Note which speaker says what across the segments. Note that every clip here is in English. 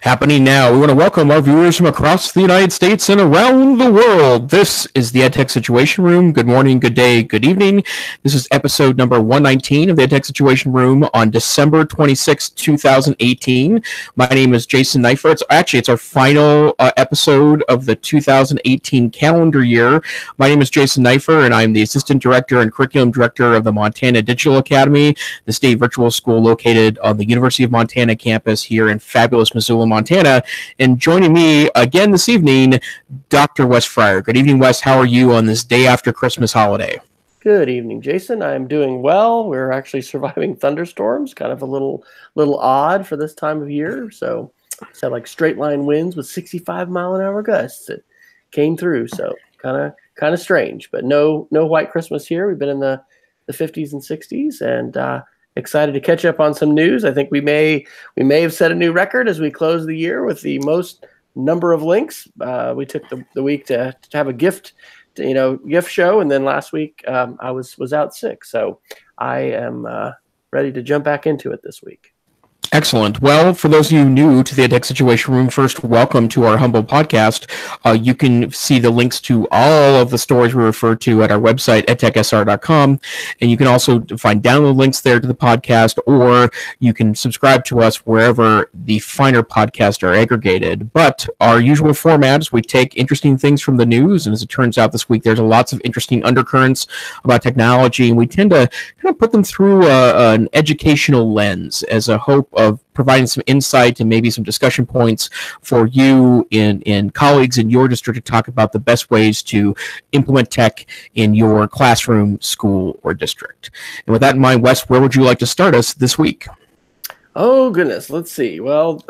Speaker 1: Happening now. We want to welcome our viewers from across the United States and around the world. This is the EdTech Situation Room. Good morning, good day, good evening. This is episode number 119 of the EdTech Situation Room on December 26, 2018. My name is Jason Neifert. It's our final episode of the 2018 calendar year. My name is Jason Neifert, and I'm the Assistant Director and Curriculum Director of the Montana Digital Academy, the state virtual school located on the University of Montana campus here in fabulous Missoula, Montana. And joining me again this evening, Dr. Wes Fryer. Good evening, Wes. How are you on this day after Christmas holiday?
Speaker 2: Good evening, Jason. I'm doing well. We're actually surviving thunderstorms, kind of a little odd for this time of year. So it's had like straight line winds with 65-mile-an-hour gusts that came through. So kind of strange, but no white Christmas here. We've been in the 50s and 60s, and excited to catch up on some news. I think we may have set a new record as we close the year with the most number of links. We took the week to have a gift show, and then last week I was out sick, so I am ready to jump back into it this week.
Speaker 1: Excellent. Well, for those of you new to the EdTech Situation Room, first, welcome to our humble podcast. You can see the links to all of the stories we refer to at our website, edtechsr.com, and you can also find download links there to the podcast, or you can subscribe to us wherever the finer podcasts are aggregated. But our usual format is we take interesting things from the news, and as it turns out this week, there's lots of interesting undercurrents about technology, and we tend to kind of put them through an educational lens as a hope of providing some insight and maybe some discussion points for you in colleagues in your district to talk about the best ways to implement tech in your classroom, school, or district. And with that in mind, Wes, where would you like to start us this week?
Speaker 2: Oh, goodness. Let's see. Well,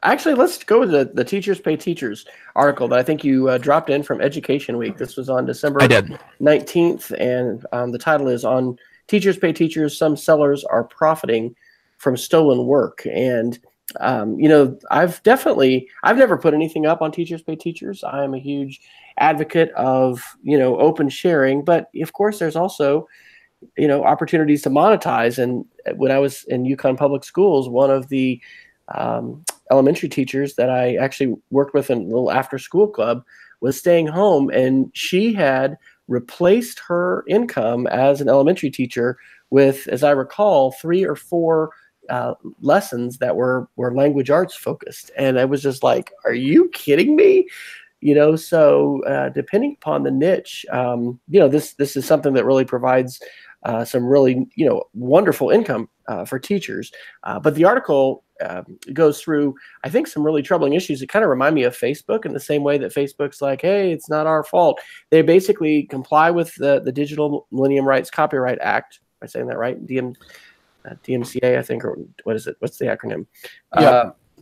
Speaker 2: actually, let's go with the Teachers Pay Teachers article that I think you dropped in from Education Week. This was on December 19th, and the title is "On Teachers Pay Teachers, Some Sellers Are Profiting from Stolen Work." And I've never put anything up on Teachers Pay Teachers. I am a huge advocate of open sharing, but of course there's also opportunities to monetize. And when I was in Yukon Public Schools, one of the elementary teachers that I actually worked with in a little after school club was staying home, and she had replaced her income as an elementary teacher with, as I recall, 3 or 4 lessons that were language arts focused. And I was just like, are you kidding me? So depending upon the niche, this is something that really provides some really, wonderful income for teachers. But the article goes through, I think, some really troubling issues. It kind of remind me of Facebook in the same way that Facebook's like, hey, it's not our fault. They basically comply with the Digital Millennium Rights Copyright Act. Am I saying that right? DMCA, I think, or what is it? What's the acronym?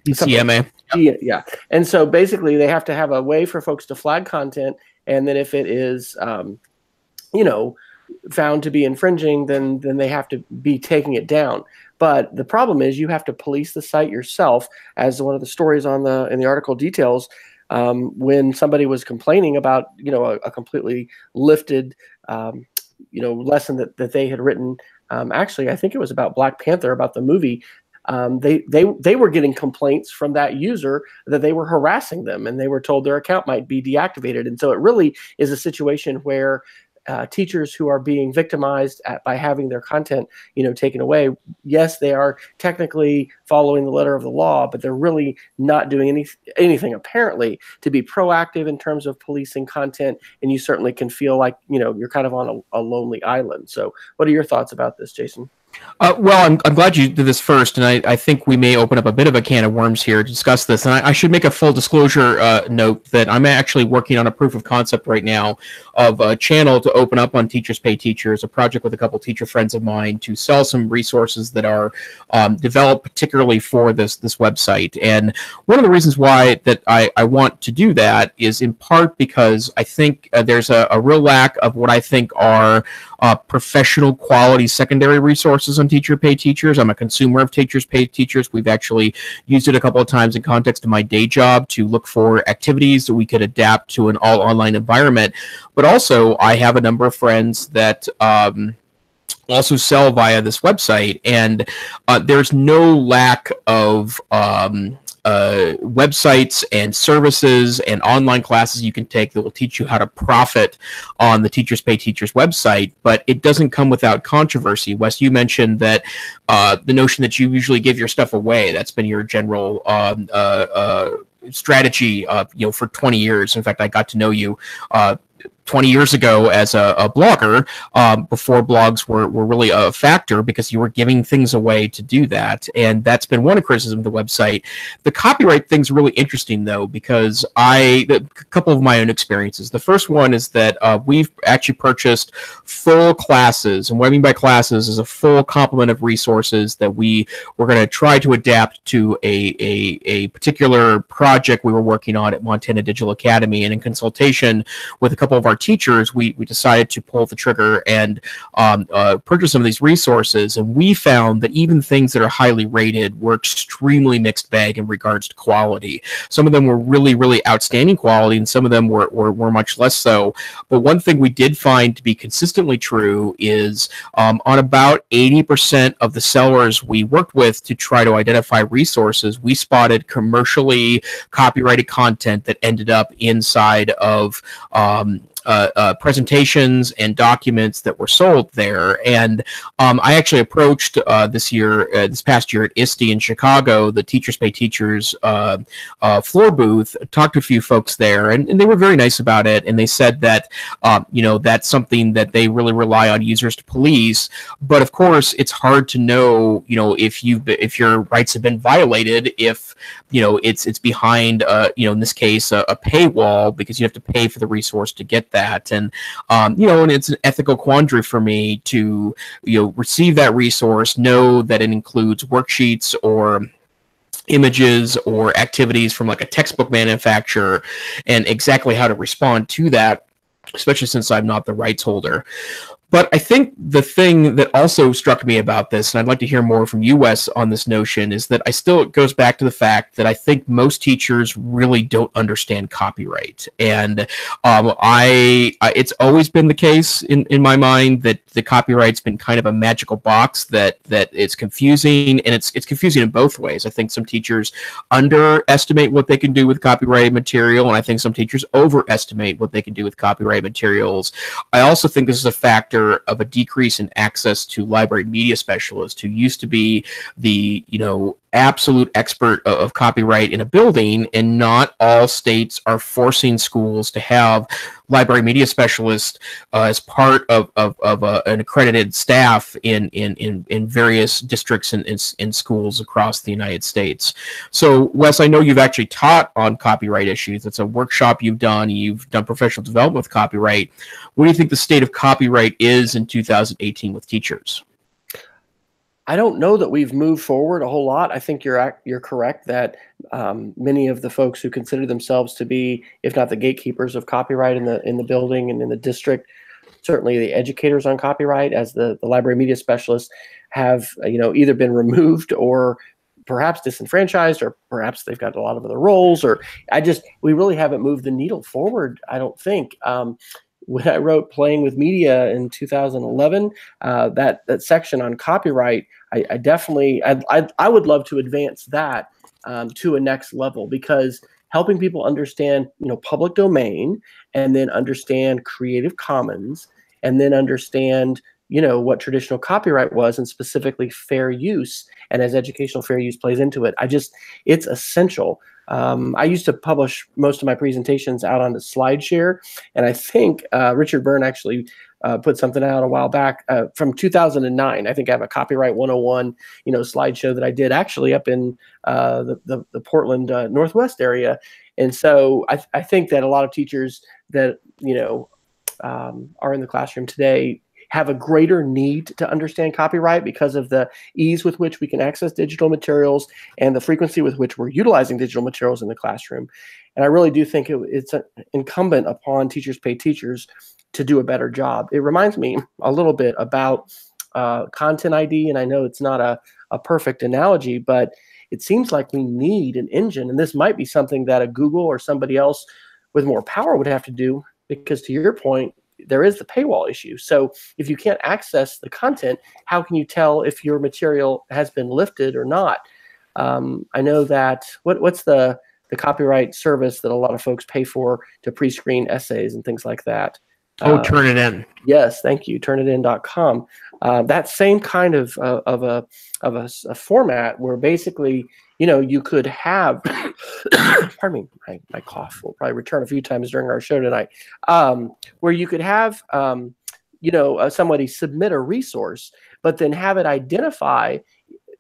Speaker 1: DCMA.
Speaker 2: Yeah. And so basically they have to have a way for folks to flag content. And then if it is, found to be infringing, then they have to be taking it down. But the problem is you have to police the site yourself, as one of the stories in the article details. When somebody was complaining about, a completely lifted, lesson that they had written. Actually, I think it was about Black Panther, about the movie. They were getting complaints from that user that they were harassing them, and they were told their account might be deactivated. And so it really is a situation where teachers who are being victimized by having their content, taken away. Yes, they are technically following the letter of the law, but they're really not doing anything apparently to be proactive in terms of policing content. And you certainly can feel like, you're kind of on a lonely island. So what are your thoughts about this, Jason?
Speaker 1: Well, I'm glad you did this first, and I think we may open up a bit of a can of worms here to discuss this. And I should make a full disclosure note that I'm actually working on a proof of concept right now of a channel to open up on Teachers Pay Teachers, a project with a couple teacher friends of mine to sell some resources that are developed particularly for this website. And one of the reasons why that I want to do that is in part because I think there's a real lack of what I think are professional quality secondary resources on Teacher Pay Teachers. I'm a consumer of Teachers Pay Teachers. We've actually used it a couple of times in context of my day job to look for activities that we could adapt to an all online environment. But also, I have a number of friends that also sell via this website, and there's no lack of websites and services and online classes you can take that will teach you how to profit on the Teachers Pay Teachers website, but it doesn't come without controversy. Wes, you mentioned that the notion that you usually give your stuff away, that's been your general strategy for 20 years. In fact, I got to know you 20 years ago as a blogger, before blogs were really a factor, because you were giving things away to do that. And that's been one criticism of the website. The copyright thing's really interesting, though, because a couple of my own experiences. The first one is that we've actually purchased full classes. And what I mean by classes is a full complement of resources that we're going to try to adapt to a particular project we were working on at Montana Digital Academy. And in consultation with a couple of our teachers, we decided to pull the trigger and purchase some of these resources. And we found that even things that are highly rated were extremely mixed bag in regards to quality. Some of them were really, really outstanding quality, and some of them were much less so. But one thing we did find to be consistently true is on about 80% of the sellers we worked with to try to identify resources, we spotted commercially copyrighted content that ended up inside of presentations and documents that were sold there. And I actually approached this past year at ISTE in Chicago, the Teachers Pay Teachers floor booth, talked to a few folks there, and they were very nice about it. And they said that that's something that they really rely on users to police. But of course, it's hard to know, if your rights have been violated, if it's behind in this case a paywall, because you have to pay for the resource to get that. And and it's an ethical quandary for me to receive that resource, know that it includes worksheets or images or activities from like a textbook manufacturer, and exactly how to respond to that, especially since I'm not the rights holder. But I think the thing that also struck me about this, and I'd like to hear more from you, Wes, on this notion, is that it goes back to the fact that I think most teachers really don't understand copyright. And it's always been the case in my mind that the copyright's been kind of a magical box that it's confusing, and it's confusing in both ways. I think some teachers underestimate what they can do with copyrighted material, and I think some teachers overestimate what they can do with copyrighted materials. I also think this is a factor of a decrease in access to library media specialists, who used to be the absolute expert of copyright in a building, and not all states are forcing schools to have library media specialists as part of an accredited staff in various districts and schools across the United States. So, Wes, I know you've actually taught on copyright issues. It's a workshop you've done professional development with copyright. What do you think the state of copyright is in 2018 with teachers?
Speaker 2: I don't know that we've moved forward a whole lot. I think you're correct that many of the folks who consider themselves to be, if not the gatekeepers of copyright in the building and in the district, certainly the educators on copyright, as the library media specialists, have either been removed or perhaps disenfranchised, or perhaps they've got a lot of other roles, or we really haven't moved the needle forward, I don't think. When I wrote Playing with Media in 2011, that section on copyright, I definitely would love to advance that to a next level, because helping people understand public domain, and then understand Creative Commons, and then understand what traditional copyright was, and specifically fair use, and as educational fair use plays into it, it's essential. I used to publish most of my presentations out onto SlideShare, and I think Richard Byrne actually put something out a while back from 2009. I think I have a Copyright 101, slideshow that I did actually up in the Portland Northwest area. And so I think that a lot of teachers that are in the classroom today have a greater need to understand copyright because of the ease with which we can access digital materials and the frequency with which we're utilizing digital materials in the classroom. And I really do think it's incumbent upon Teachers Pay Teachers to do a better job. It reminds me a little bit about Content ID, and I know it's not a perfect analogy, but it seems like we need an engine, and this might be something that a Google or somebody else with more power would have to do, because to your point, there is the paywall issue. So if you can't access the content, how can you tell if your material has been lifted or not? I know that what's the copyright service that a lot of folks pay for to pre-screen essays and things like that.
Speaker 1: Turnitin.
Speaker 2: Yes, thank you. Turnitin.com. That same kind of a format where basically, you could have, pardon me, my cough will probably return a few times during our show tonight, where you could have, somebody submit a resource, but then have it identify,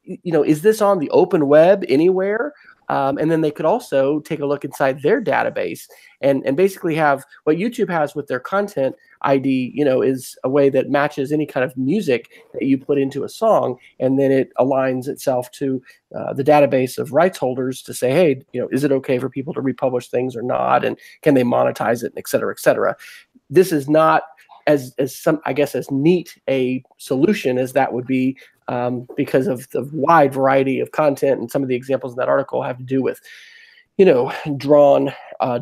Speaker 2: is this on the open web anywhere? And then they could also take a look inside their database and basically have what YouTube has with their content ID, is a way that matches any kind of music that you put into a song. And then it aligns itself to the database of rights holders to say, hey, is it okay for people to republish things or not? And can they monetize it, et cetera, et cetera. This is not as neat a solution as that would be, because of the wide variety of content, and some of the examples in that article have to do with, drawn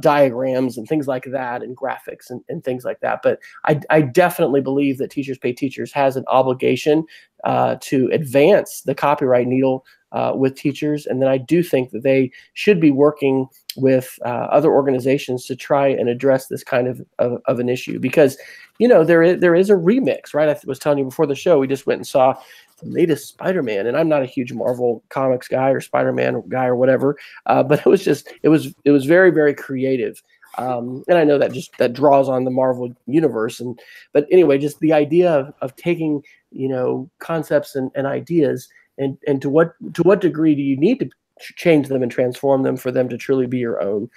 Speaker 2: diagrams and things like that, and graphics and things like that. But I definitely believe that Teachers Pay Teachers has an obligation to advance the copyright needle with teachers, and then I do think that they should be working with other organizations to try and address this kind of an issue, because there is a remix, right? I was telling you before the show, we just went and saw the latest Spider-Man, and I'm not a huge Marvel comics guy or Spider-Man guy or whatever, but it was very, very creative. And I know that draws on the Marvel universe, but anyway, just the idea of taking concepts and ideas, and to what degree do you need to change them and transform them for them to truly be your own?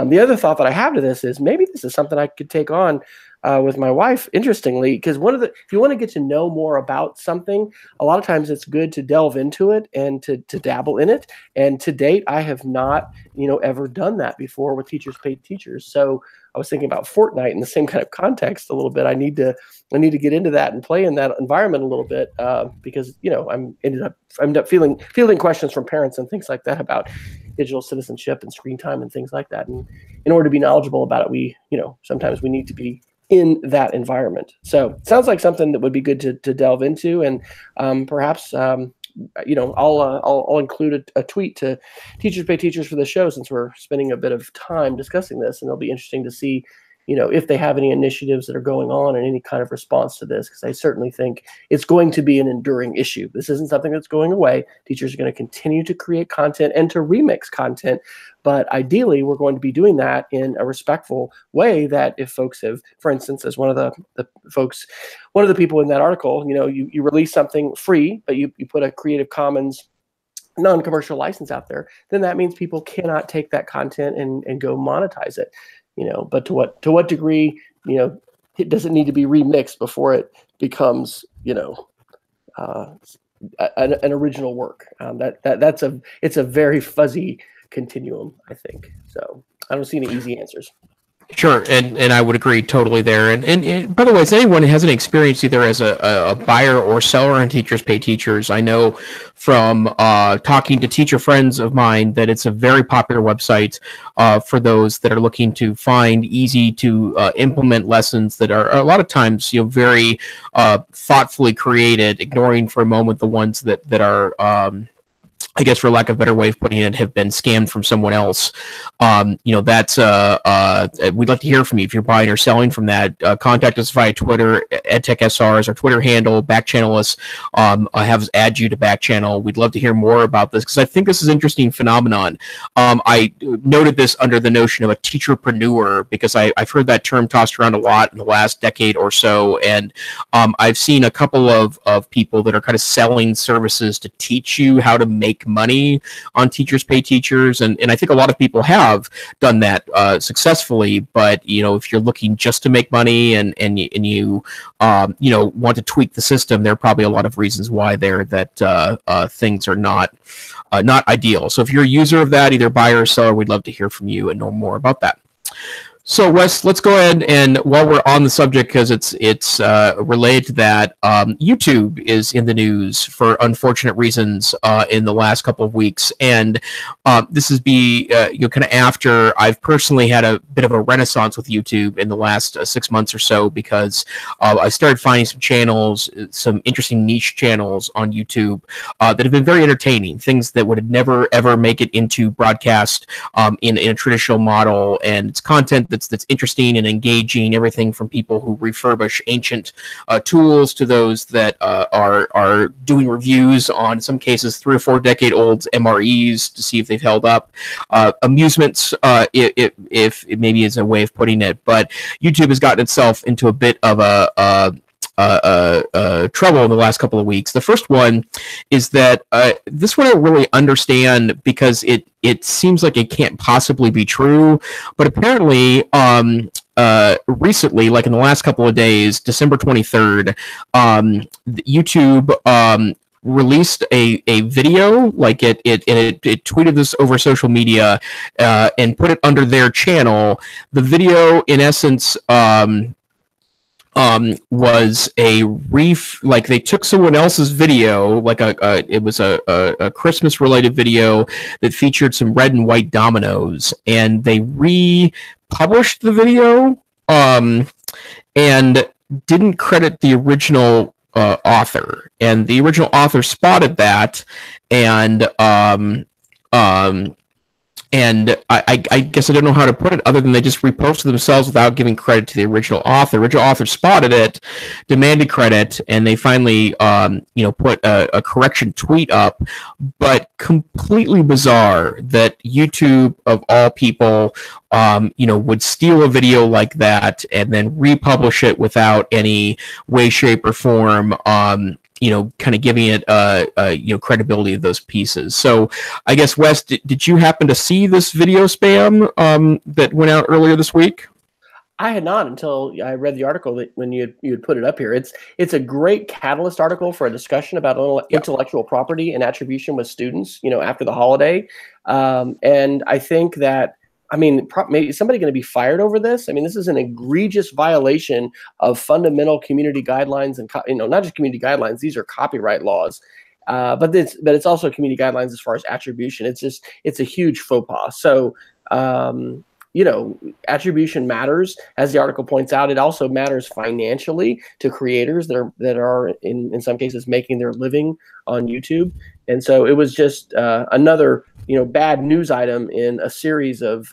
Speaker 2: The other thought that I have to this is maybe this is something I could take on with my wife, interestingly, because if you want to get to know more about something, a lot of times it's good to delve into it and to dabble in it. And to date, I have not, ever done that before with Teachers Pay Teachers. So I was thinking about Fortnite in the same kind of context a little bit. I need to get into that and play in that environment a little bit, because I'm ended up fielding questions from parents and things like that about digital citizenship and screen time and things like that. And in order to be knowledgeable about it, we sometimes we need to be in that environment. So it sounds like something that would be good to delve into, and perhaps I'll include a tweet to Teachers Pay Teachers for the show, since we're spending a bit of time discussing this, and it'll be interesting to see if they have any initiatives that are going on and any kind of response to this, because I certainly think it's going to be an enduring issue. This isn't something that's going away. Teachers are going to continue to create content and to remix content, but ideally we're going to be doing that in a respectful way, that if folks have, for instance, as one of the people in that article, you release something free, but you put a Creative Commons non-commercial license out there, then that means people cannot take that content and go monetize it. But to what degree, it doesn't need to be remixed before it becomes, an original work. It's a very fuzzy continuum, I think. So I don't see any easy answers.
Speaker 1: Sure, and I would agree totally there. And by the way, if anyone has any experience either as a buyer or seller on Teachers Pay Teachers, I know from talking to teacher friends of mine that it's a very popular website for those that are looking to find easy to implement lessons that are a lot of times very thoughtfully created, ignoring for a moment the ones that are I guess, for lack of a better way of putting it, have been scammed from someone else. That's we'd like to hear from you if you're buying or selling from that. Contact us via Twitter. EdTech SR is our Twitter handle. Back channel us. Have us add you to back channel. We'd love to hear more about this, because I think this is an interesting phenomenon. I noted this under the notion of a teacherpreneur, because I've heard that term tossed around a lot in the last decade or so, and I've seen a couple of people that are kind of selling services to teach you how to make money on Teachers Pay Teachers, and I think a lot of people have done that successfully. But if you're looking just to make money and you want to tweak the system, there are probably a lot of reasons why things are not ideal. So if you're a user of that, either buyer or seller, we'd love to hear from you and know more about that. So Wes, let's go ahead and while we're on the subject, because it's related to that, YouTube is in the news for unfortunate reasons in the last couple of weeks, and this is kind of after I've personally had a bit of a renaissance with YouTube in the last 6 months or so, because I started finding some channels, some interesting niche channels on YouTube that have been very entertaining, things that would never ever make it into broadcast in a traditional model, and it's content that's interesting and engaging. Everything from people who refurbish ancient tools to those that are doing reviews on, in some cases, 3 or 4 decade old MREs to see if they've held up. Amusements, if it maybe is a way of putting it, but YouTube has gotten itself into a bit of trouble in the last couple of weeks. The first one is that this one I don't really understand, because it seems like it can't possibly be true, but apparently recently, like in the last couple of days, December 23rd, YouTube released a video, like it tweeted this over social media and put it under their channel. The video, in essence, was like they took someone else's video, like it was a Christmas related video that featured some red and white dominoes, and they republished the video and didn't credit the original author, and the original author spotted that, and I guess I don't know how to put it other than they just reposted themselves without giving credit to the original author. The original author spotted it, demanded credit, and they finally, put a correction tweet up. But completely bizarre that YouTube, of all people, would steal a video like that and then republish it without any way, shape, or form. Kind of giving it, credibility of those pieces. So I guess, Wes, did you happen to see this video spam that went out earlier this week?
Speaker 2: I had not, until I read the article that when you had put it up here. It's a great catalyst article for a discussion about intellectual property and attribution with students, after the holiday. And I think that, maybe somebody going to be fired over this. This is an egregious violation of fundamental community guidelines, and not just community guidelines. These are copyright laws, but it's also community guidelines as far as attribution. It's a huge faux pas. So attribution matters, as the article points out. It also matters financially to creators that are in some cases making their living on YouTube. And so it was just another bad news item in a series of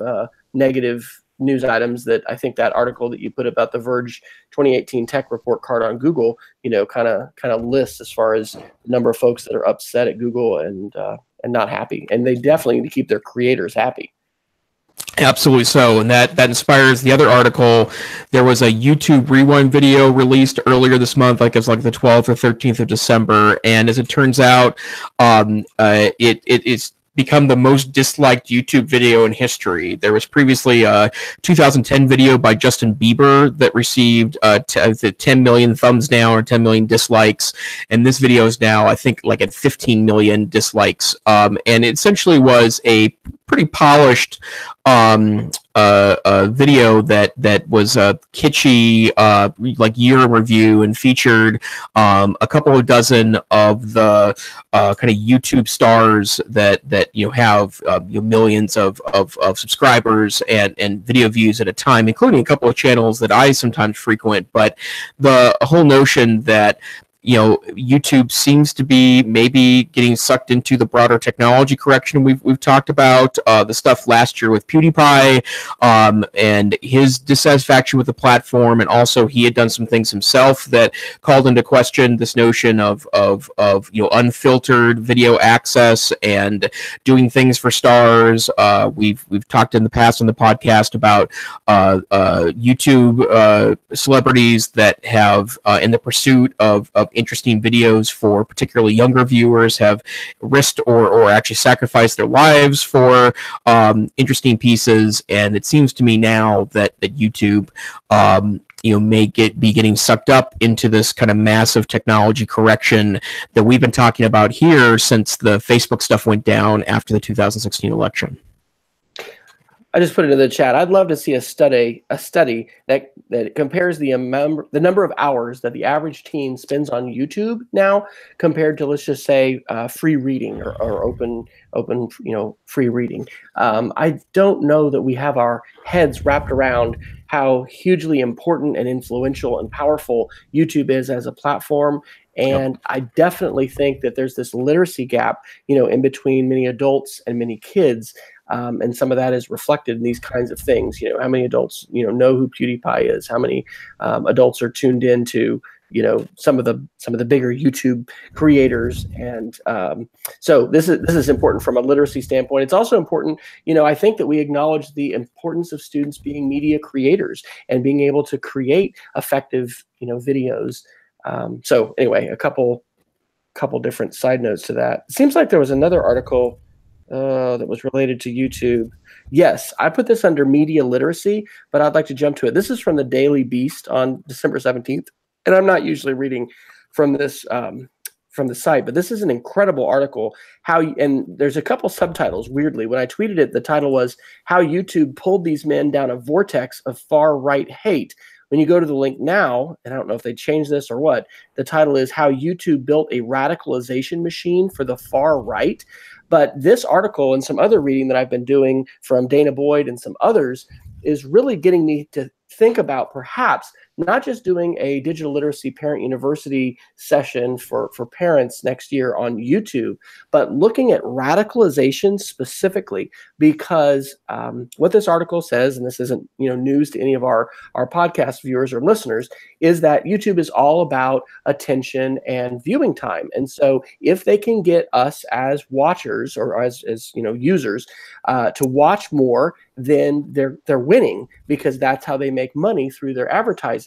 Speaker 2: negative news items that I think that article that you put about the Verge 2018 tech report card on Google, kind of lists as far as the number of folks that are upset at Google and not happy. And they definitely need to keep their creators happy.
Speaker 1: Absolutely so, and that inspires the other article. There was a YouTube Rewind video released earlier this month, like it's like the 12th or 13th of December, and as it turns out, it's become the most disliked YouTube video in history. There was previously a 2010 video by Justin Bieber that received 10 million thumbs down or 10 million dislikes, and this video is now, I think, like at 15 million dislikes, and it essentially was a pretty polished video that was a kitschy, like year in review, and featured a couple of dozen of the kind of YouTube stars that have millions of subscribers and video views at a time, including a couple of channels that I sometimes frequent. But the whole notion that YouTube seems to be maybe getting sucked into the broader technology correction we've talked about, the stuff last year with PewDiePie, and his dissatisfaction with the platform, and also he had done some things himself that called into question this notion of unfiltered video access and doing things for stars. We've talked in the past on the podcast about YouTube celebrities that have, in the pursuit of interesting videos for particularly younger viewers, have risked or actually sacrificed their lives for interesting pieces. And it seems to me now that YouTube may be getting sucked up into this kind of massive technology correction that we've been talking about here since the Facebook stuff went down after the 2016 election.
Speaker 2: I just put it in the chat. I'd love to see a study that compares the number of hours that the average teen spends on YouTube now compared to, let's just say, free reading or open free reading. I don't know that we have our heads wrapped around how hugely important and influential and powerful YouTube is as a platform. And I definitely think that there's this literacy gap, in between many adults and many kids. And some of that is reflected in these kinds of things. How many adults, know who PewDiePie is? How many adults are tuned into, some of the bigger YouTube creators? And so this is important from a literacy standpoint. It's also important, I think that we acknowledge the importance of students being media creators and being able to create effective, videos. So anyway, a couple different side notes to that. It seems like there was another article that was related to YouTube. Yes, I put this under media literacy, but I'd like to jump to it. This is from the Daily Beast on December 17th, and I'm not usually reading from this from the site, but this is an incredible article. And there's a couple subtitles. Weirdly, when I tweeted it, the title was "How YouTube Pulled These Men Down a Vortex of Far-Right Hate." When you go to the link now, and I don't know if they changed this or what, the title is "How YouTube Built a Radicalization Machine for the Far Right." But this article and some other reading that I've been doing from Dana Boyd and some others is really getting me to think about perhaps not just doing a digital literacy parent university session for parents next year on YouTube, but looking at radicalization specifically, because what this article says, and this isn't news to any of our podcast viewers or listeners, is that YouTube is all about attention and viewing time. And so if they can get us as watchers or as users to watch more, then they're winning, because that's how they make money through their advertising.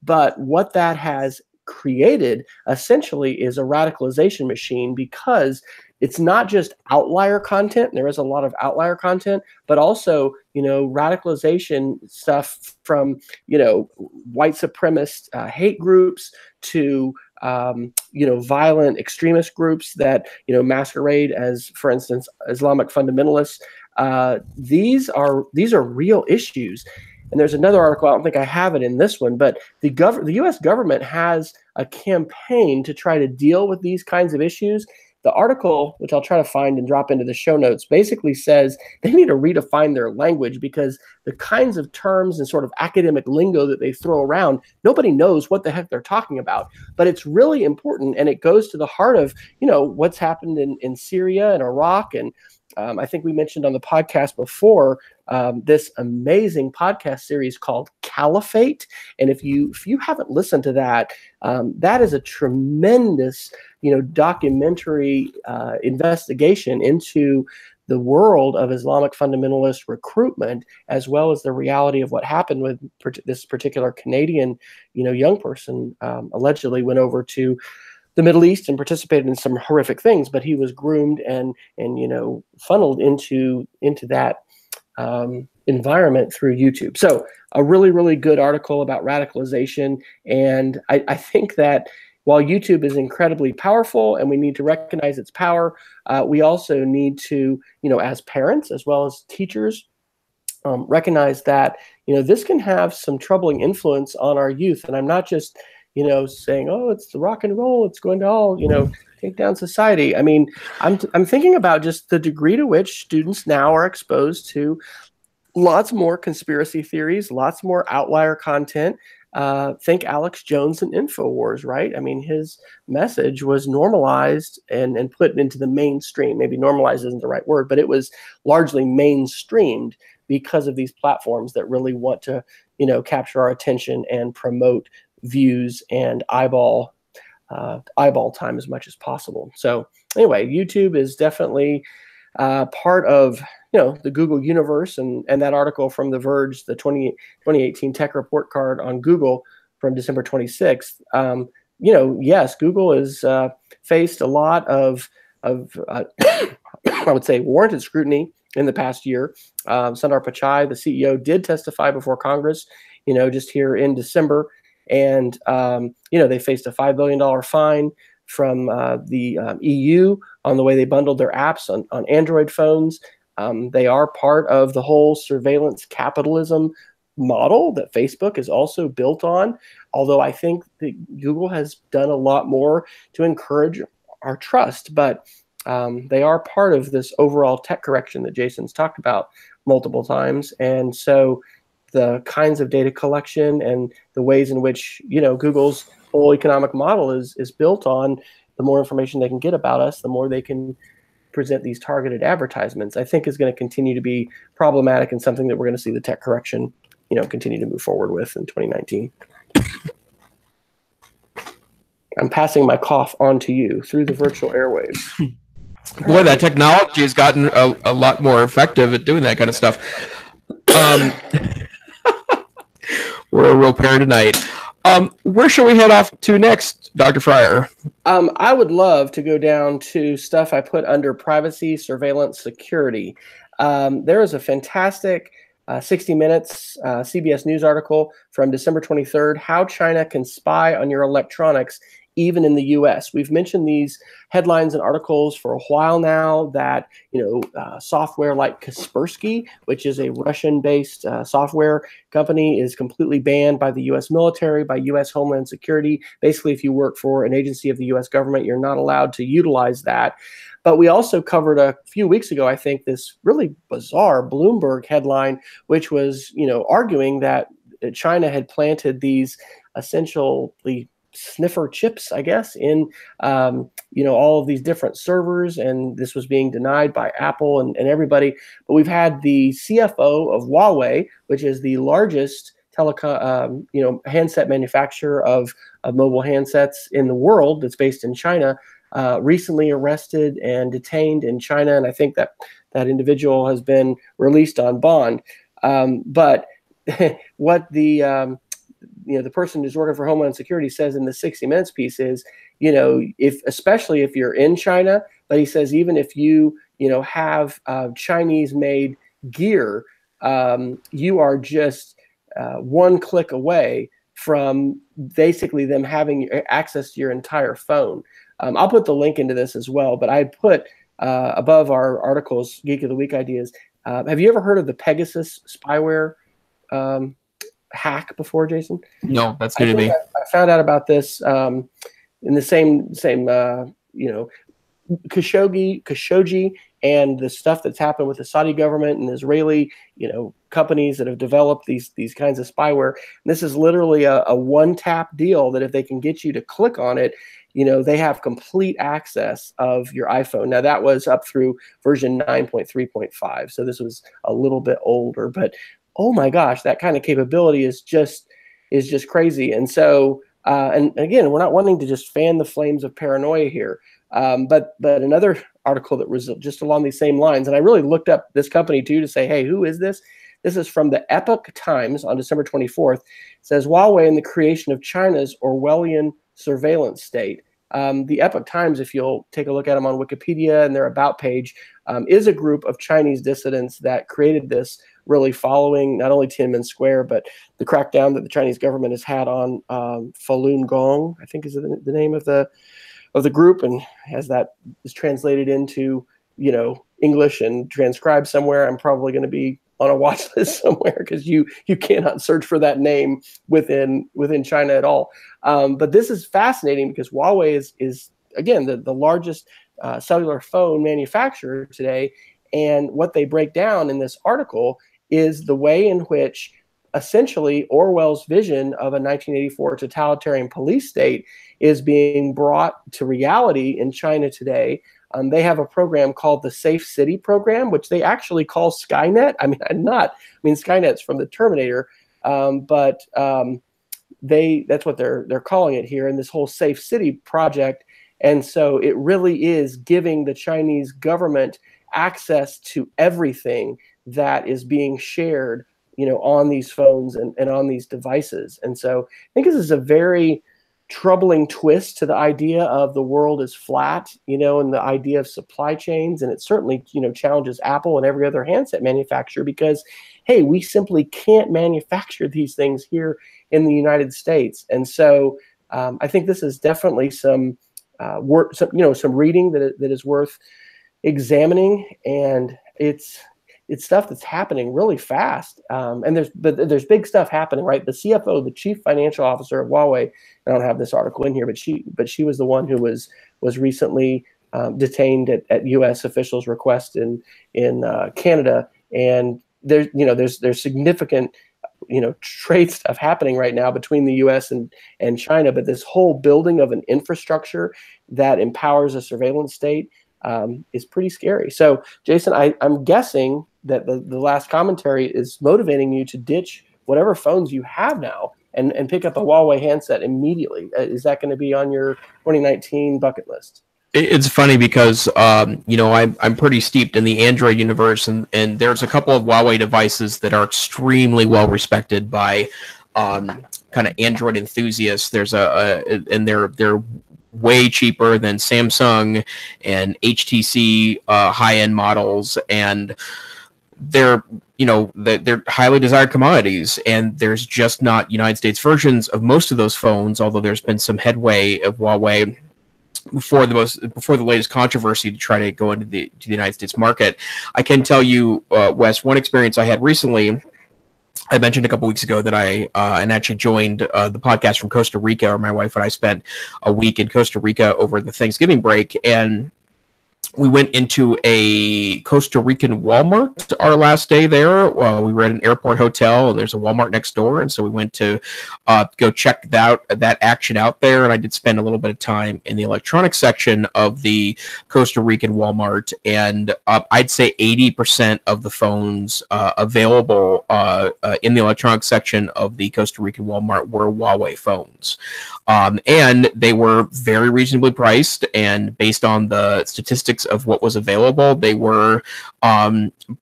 Speaker 2: But what that has created essentially is a radicalization machine, because it's not just outlier content. There is a lot of outlier content, but also, radicalization stuff from, white supremacist hate groups to, violent extremist groups that, masquerade as, for instance, Islamic fundamentalists. These are real issues. And there's another article, I don't think I have it in this one, but the U.S. government has a campaign to try to deal with these kinds of issues. The article, which I'll try to find and drop into the show notes, basically says they need to redefine their language, because the kinds of terms and sort of academic lingo that they throw around, nobody knows what the heck they're talking about. But it's really important, and it goes to the heart of, what's happened in Syria and Iraq. And I think we mentioned on the podcast before this amazing podcast series called Caliphate. And if you haven't listened to that, that is a tremendous, documentary investigation into the world of Islamic fundamentalist recruitment, as well as the reality of what happened with this particular Canadian, young person allegedly went over to the Middle East and participated in some horrific things, but he was groomed and funneled into that environment through YouTube. So a really, really good article about radicalization. And I think that while YouTube is incredibly powerful and we need to recognize its power, we also need to, as parents as well as teachers, recognize that, this can have some troubling influence on our youth. And I'm not just saying, oh, it's the rock and roll, it's going to all, take down society. I mean, I'm thinking about just the degree to which students now are exposed to lots more conspiracy theories, lots more outlier content. Think Alex Jones and InfoWars, right? I mean, his message was normalized and put into the mainstream. Maybe normalized isn't the right word, but it was largely mainstreamed because of these platforms that really want to, capture our attention and promote views and eyeball time as much as possible. So anyway, YouTube is definitely part of the Google universe, and that article from The Verge, the 2018 Tech Report Card on Google from December 26th. Yes, Google has faced a lot of I would say warranted scrutiny in the past year. Sundar Pichai, the CEO, did testify before Congress, just here in December. And, they faced a $5 billion fine from the EU on the way they bundled their apps on Android phones. They are part of the whole surveillance capitalism model that Facebook is also built on, although I think that Google has done a lot more to encourage our trust. But they are part of this overall tech correction that Jason's talked about multiple times. And so the kinds of data collection and the ways in which, Google's whole economic model is built on, the more information they can get about us, the more they can present these targeted advertisements, I think is going to continue to be problematic and something that we're going to see the tech correction, continue to move forward with in 2019. I'm passing my cough on to you through the virtual airwaves.
Speaker 1: Boy, that technology has gotten a lot more effective at doing that kind of stuff. We're a real pair tonight. Where shall we head off to next, Dr. Fryer?
Speaker 2: I would love to go down to stuff I put under privacy, surveillance, security. There is a fantastic 60 Minutes CBS News article from December 23rd, How China Can Spy on Your Electronics, Even in the U.S. We've mentioned these headlines and articles for a while now that, software like Kaspersky, which is a Russian-based software company, is completely banned by the U.S. military, by U.S. Homeland Security. Basically, if you work for an agency of the U.S. government, you're not allowed to utilize that. But we also covered a few weeks ago, I think, this really bizarre Bloomberg headline, which was, arguing that China had planted these essentially sniffer chips, I guess, in, all of these different servers. And this was being denied by Apple and everybody. But we've had the CFO of Huawei, which is the largest telecom, handset manufacturer of mobile handsets in the world that's based in China, recently arrested and detained in China. And I think that individual has been released on bond. But what the person who's working for Homeland Security says in the 60 Minutes piece is, especially if you're in China, but he says even if you, have Chinese-made gear, you are just one click away from basically them having access to your entire phone. I'll put the link into this as well, but I put above our articles, Geek of the Week ideas. Have you ever heard of the Pegasus spyware hack before, Jason?
Speaker 1: No, that's new to me.
Speaker 2: I found out about this in the same Khashoggi and the stuff that's happened with the Saudi government and Israeli, companies that have developed these kinds of spyware. And this is literally a one-tap deal that if they can get you to click on it, they have complete access of your iPhone. Now that was up through version 9.3.5, so this was a little bit older, but oh my gosh, that kind of capability is just crazy. And so, and again, we're not wanting to just fan the flames of paranoia here, but another article that was just along these same lines, and I really looked up this company too to say, hey, who is this? This is from the Epoch Times on December 24th. It says Huawei and the creation of China's Orwellian surveillance state. The Epoch Times, if you'll take a look at them on Wikipedia and their about page, is a group of Chinese dissidents that created this, really following not only Tiananmen Square, but the crackdown that the Chinese government has had on Falun Gong, I think is the name of the group, and as that is translated into English and transcribed somewhere, I'm probably going to be on a watch list somewhere because you cannot search for that name within China at all. But this is fascinating because Huawei is again the largest cellular phone manufacturer today, and what they break down in this article is the way in which essentially Orwell's vision of a 1984 totalitarian police state is being brought to reality in China today. They have a program called the Safe City program, which they actually call Skynet. Skynet's from the Terminator, but that's what they're calling it here in this whole Safe City project. And so it really is giving the Chinese government access to everything that is being shared, on these phones and on these devices. And so I think this is a very troubling twist to the idea of the world is flat, and the idea of supply chains. And it certainly, challenges Apple and every other handset manufacturer because, hey, we simply can't manufacture these things here in the United States. And so I think this is definitely some reading that is worth examining. And it's stuff that's happening really fast. And there's big stuff happening, right? The CFO, the chief financial officer of Huawei, I don't have this article in here, but she was the one who was recently detained at U.S. officials' request in Canada. And there's significant trade stuff happening right now between the U.S. and China. But this whole building of an infrastructure that empowers a surveillance state is pretty scary. So, Jason, I'm guessing that the last commentary is motivating you to ditch whatever phones you have now and pick up a Huawei handset immediately. Is that going to be on your 2019 bucket list?
Speaker 1: It's funny because I'm pretty steeped in the Android universe, and there's a couple of Huawei devices that are extremely well respected by kind of Android enthusiasts. There's and they're way cheaper than Samsung and HTC high-end models, and they're highly desired commodities, and there's just not United States versions of most of those phones, although there's been some headway of Huawei before the latest controversy to try to go into the United States market. I can tell you, Wes, one experience I had recently. I mentioned a couple weeks ago that I actually joined the podcast from Costa Rica, or my wife and I spent a week in Costa Rica over the Thanksgiving break, and we went into a Costa Rican Walmart our last day there. We were at an airport hotel, and there's a Walmart next door, and so we went to go check that action out there. And I did spend a little bit of time in the electronics section of the Costa Rican Walmart, and I'd say 80% of the phones available in the electronics section of the Costa Rican Walmart were Huawei phones. And they were very reasonably priced, and based on the statistics of what was available, they were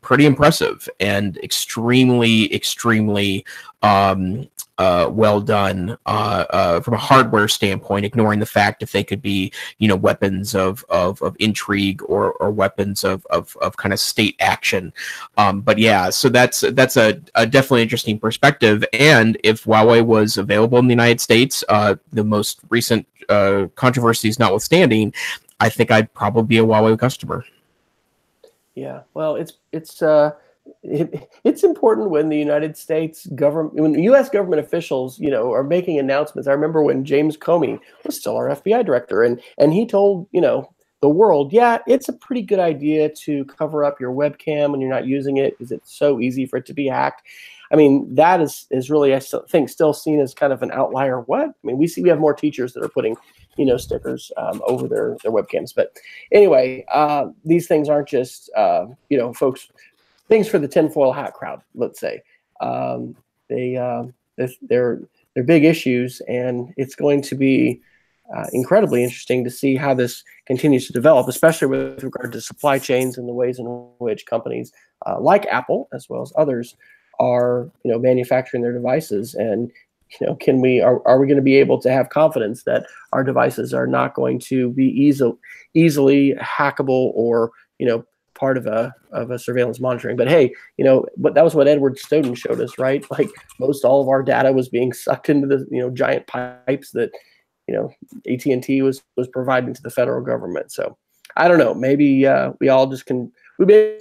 Speaker 1: pretty impressive and extremely well done from a hardware standpoint, ignoring the fact if they could be weapons of intrigue or weapons of kind of state action. But yeah, so that's a definitely interesting perspective. And if Huawei was available in the United States, the most recent controversies notwithstanding, I think I'd probably be a Huawei customer.
Speaker 2: Yeah, well, it's important when the United States government, when U.S. government officials, are making announcements. I remember when James Comey was still our FBI director, and he told the world, yeah, it's a pretty good idea to cover up your webcam when you're not using it because it's so easy for it to be hacked. I mean, that is really, I think, still seen as kind of an outlier. What? I mean, we have more teachers that are putting stickers over their webcams. But anyway, these things aren't just folks. Things for the tinfoil hat crowd, let's say. They're big issues, and it's going to be incredibly interesting to see how this continues to develop, especially with regard to supply chains and the ways in which companies like Apple, as well as others, are manufacturing their devices. And are we going to be able to have confidence that our devices are not going to be easily hackable or part of a surveillance monitoring? But hey, but that was what Edward Snowden showed us, right? Like most all of our data was being sucked into the giant pipes that AT&T was providing to the federal government. So I don't know. Maybe we all just can be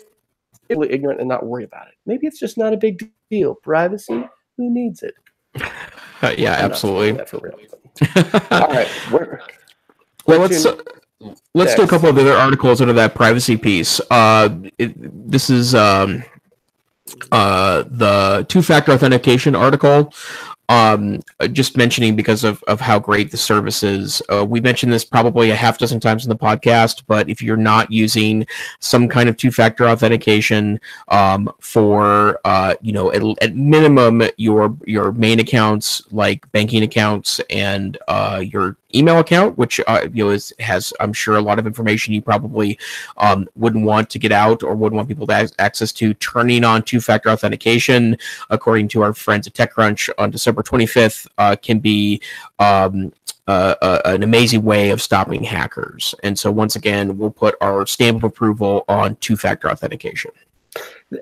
Speaker 2: ignorant and not worry about it. Maybe it's just not a big deal. Privacy, who needs it?
Speaker 1: Yeah, absolutely.
Speaker 2: That for real. All right.
Speaker 1: Let's do a couple of other articles under that privacy piece. This is the two-factor authentication article. Just mentioning because of how great the service is. We mentioned this probably a half dozen times in the podcast, but if you're not using some kind of two-factor authentication for at minimum your main accounts like banking accounts and your email account, which has I'm sure a lot of information you probably wouldn't want to get out or wouldn't want people to have access to. Turning on two-factor authentication, according to our friends at TechCrunch on December 25th, can be an amazing way of stopping hackers. And so once again, we'll put our stamp of approval on two-factor authentication.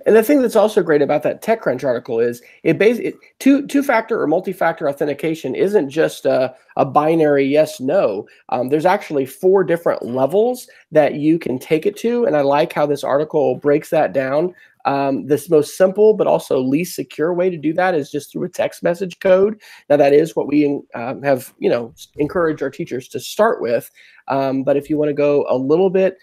Speaker 2: And the thing that's also great about that TechCrunch article is it basically two-factor or multi-factor authentication isn't just a binary yes, no. There's actually 4 different levels that you can take it to. And I like how this article breaks that down. This most simple but also least secure way to do that is just through a text message code. Now that is what we have, encouraged our teachers to start with. But if you want to go a little bit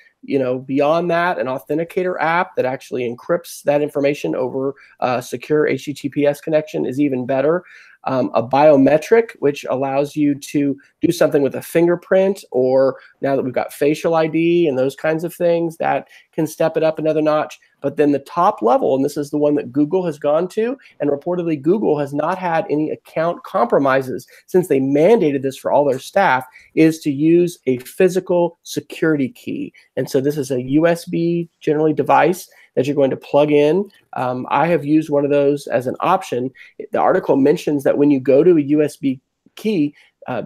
Speaker 2: beyond that, an authenticator app that actually encrypts that information over a secure HTTPS connection is even better. A biometric, which allows you to do something with a fingerprint, or now that we've got facial ID and those kinds of things, that can step it up another notch. But then the top level, and this is the one that Google has gone to, and reportedly Google has not had any account compromises since they mandated this for all their staff, is to use a physical security key. And so this is a USB generally device that you're going to plug in. I have used one of those as an option. The article mentions that when you go to a USB key,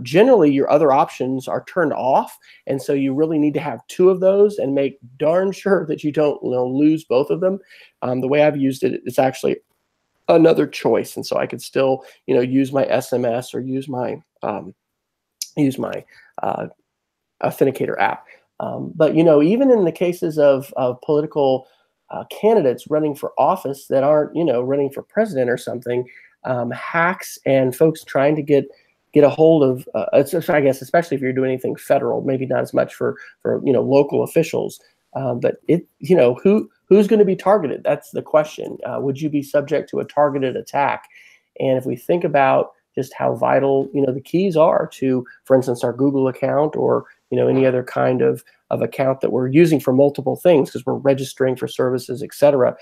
Speaker 2: generally your other options are turned off. And so you really need to have 2 of those and make darn sure that you don't lose both of them. The way I've used it, it's actually another choice. And so I could still, use my SMS or use my authenticator app. But, even in the cases of political candidates running for office that aren't, running for president or something, hacks and folks trying to get a hold of, I guess, especially if you're doing anything federal, maybe not as much for local officials, but who's going to be targeted? That's the question. Would you be subject to a targeted attack? And if we think about just how vital, the keys are to, for instance, our Google account or, any other kind of account that we're using for multiple things because we're registering for services, et cetera,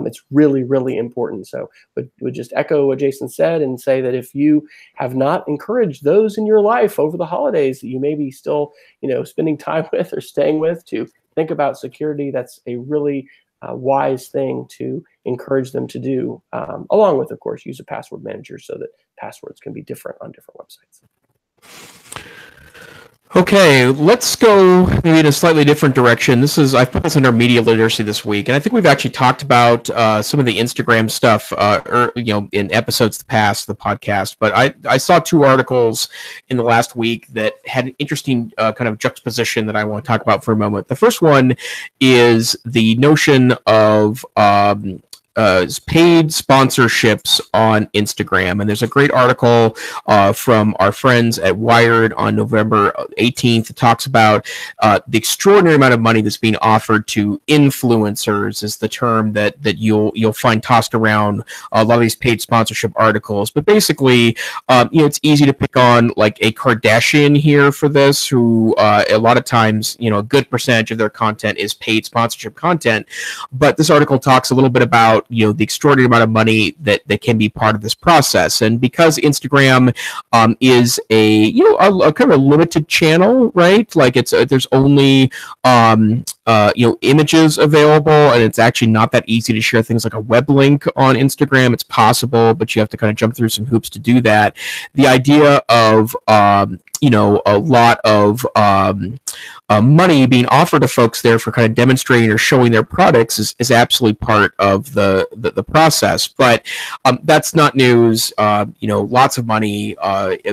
Speaker 2: it's really, really important. So would just echo what Jason said and say that if you have not encouraged those in your life over the holidays that you may be still, spending time with or staying with to think about security, that's a really wise thing to encourage them to do, along with, of course, use a password manager so that passwords can be different on different websites.
Speaker 1: Okay, let's go maybe in a slightly different direction. I've put this under media literacy this week, and I think we've actually talked about some of the Instagram stuff, in episodes past the podcast. But I saw 2 articles in the last week that had an interesting kind of juxtaposition that I want to talk about for a moment. The first one is the notion of paid sponsorships on Instagram. And there's a great article from our friends at Wired on November 18th that talks about the extraordinary amount of money that's being offered to influencers, is the term that you'll find tossed around a lot of these paid sponsorship articles. But basically, it's easy to pick on like a Kardashian here for this, who a lot of times, a good percentage of their content is paid sponsorship content. But this article talks a little bit about the extraordinary amount of money that can be part of this process. And because Instagram is a kind of a limited channel, right? Like there's only images available, and it's actually not that easy to share things like a web link on Instagram. It's possible, but you have to kind of jump through some hoops to do that. The idea of a lot of money being offered to folks there for kind of demonstrating or showing their products is absolutely part of the process. But that's not news. Lots of money,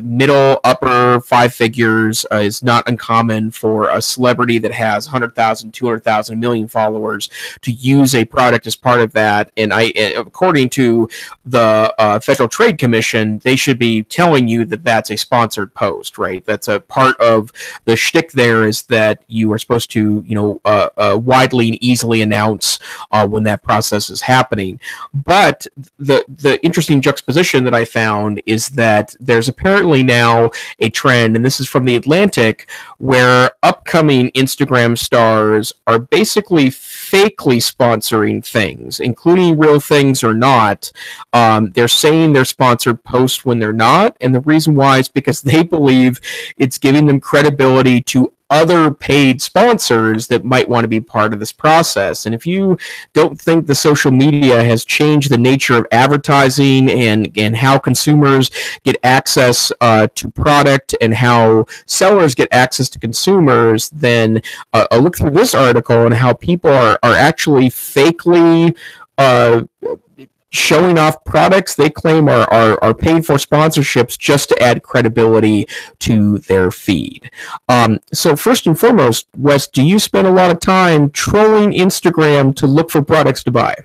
Speaker 1: middle, upper 5 figures is not uncommon for a celebrity that has 100,000, 200,000, million followers to use a product as part of that. And according to the Federal Trade Commission, they should be telling you that that's a sponsored post, right? That's a part of the shtick there, is that you are supposed to, widely and easily announce when that process is happening. But the interesting juxtaposition that I found is that there's apparently now a trend, and this is from The Atlantic, where upcoming Instagram stars are basically fakely sponsoring things, including real things or not. They're saying they're sponsored posts when they're not, and the reason why is because they believe it's giving them credibility to other paid sponsors that might want to be part of this process. And if you don't think the social media has changed the nature of advertising and how consumers get access to product and how sellers get access to consumers, then look through this article and how people are actually fakely showing off products they claim are paid for sponsorships just to add credibility to their feed. So first and foremost, Wes, do you spend a lot of time trolling Instagram to look for products to buy?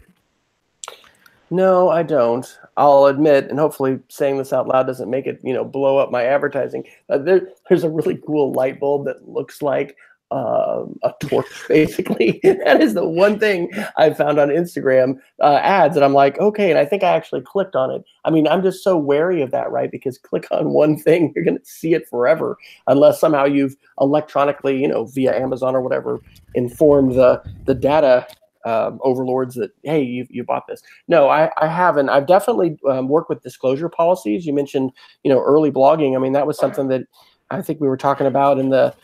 Speaker 2: No, I don't. I'll admit, and hopefully saying this out loud doesn't make it, blow up my advertising. There's a really cool light bulb that looks like a torch, basically. That is the one thing I found on Instagram ads, and I'm like, okay, and I think I actually clicked on it. I mean, I'm just so wary of that, right? Because click on one thing, you're going to see it forever, unless somehow you've electronically, via Amazon or whatever, informed the data overlords that, hey, you bought this. No, I haven't. I've definitely worked with disclosure policies. You mentioned, early blogging. I mean, that was something that I think we were talking about in the,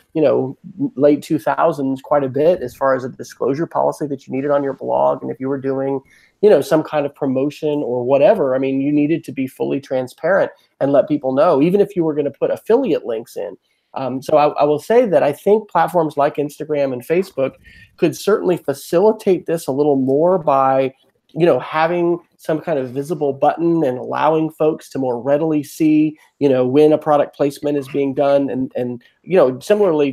Speaker 2: late 2000s quite a bit, as far as a disclosure policy that you needed on your blog. And if you were doing, some kind of promotion or whatever, I mean, you needed to be fully transparent and let people know, even if you were going to put affiliate links in. So I will say that I think platforms like Instagram and Facebook could certainly facilitate this a little more by, having some kind of visible button and allowing folks to more readily see, when a product placement is being done. And similar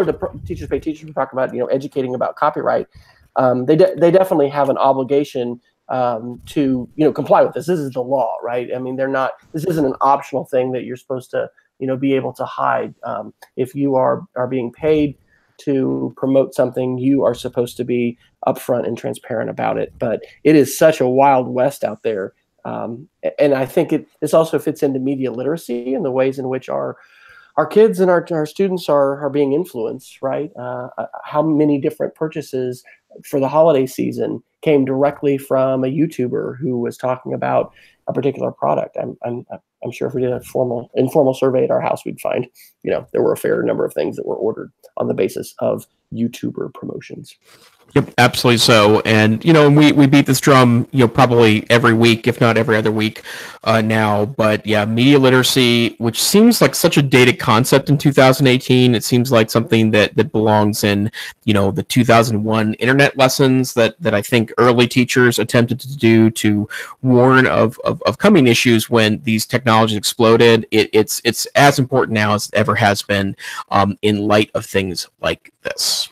Speaker 2: to Teachers Pay Teachers, we talk about, educating about copyright. They definitely have an obligation to, comply with this. This is the law, right? I mean, this isn't an optional thing that you're supposed to, be able to hide. If you are being paid to promote something, you are supposed to be upfront and transparent about it. But it is such a wild west out there. And I think this also fits into media literacy and the ways in which our kids and our students are being influenced, right? How many different purchases for the holiday season came directly from a YouTuber who was talking about a particular product. I'm sure if we did a informal survey at our house, we'd find, there were a fair number of things that were ordered on the basis of YouTuber promotions.
Speaker 1: Yep, absolutely so. And, we beat this drum, probably every week, if not every other week now. But yeah, media literacy, which seems like such a dated concept in 2018. It seems like something that belongs in, the 2001 internet lessons that I think early teachers attempted to do to warn of coming issues when these technologies exploded. It's as important now as it ever has been in light of things like this.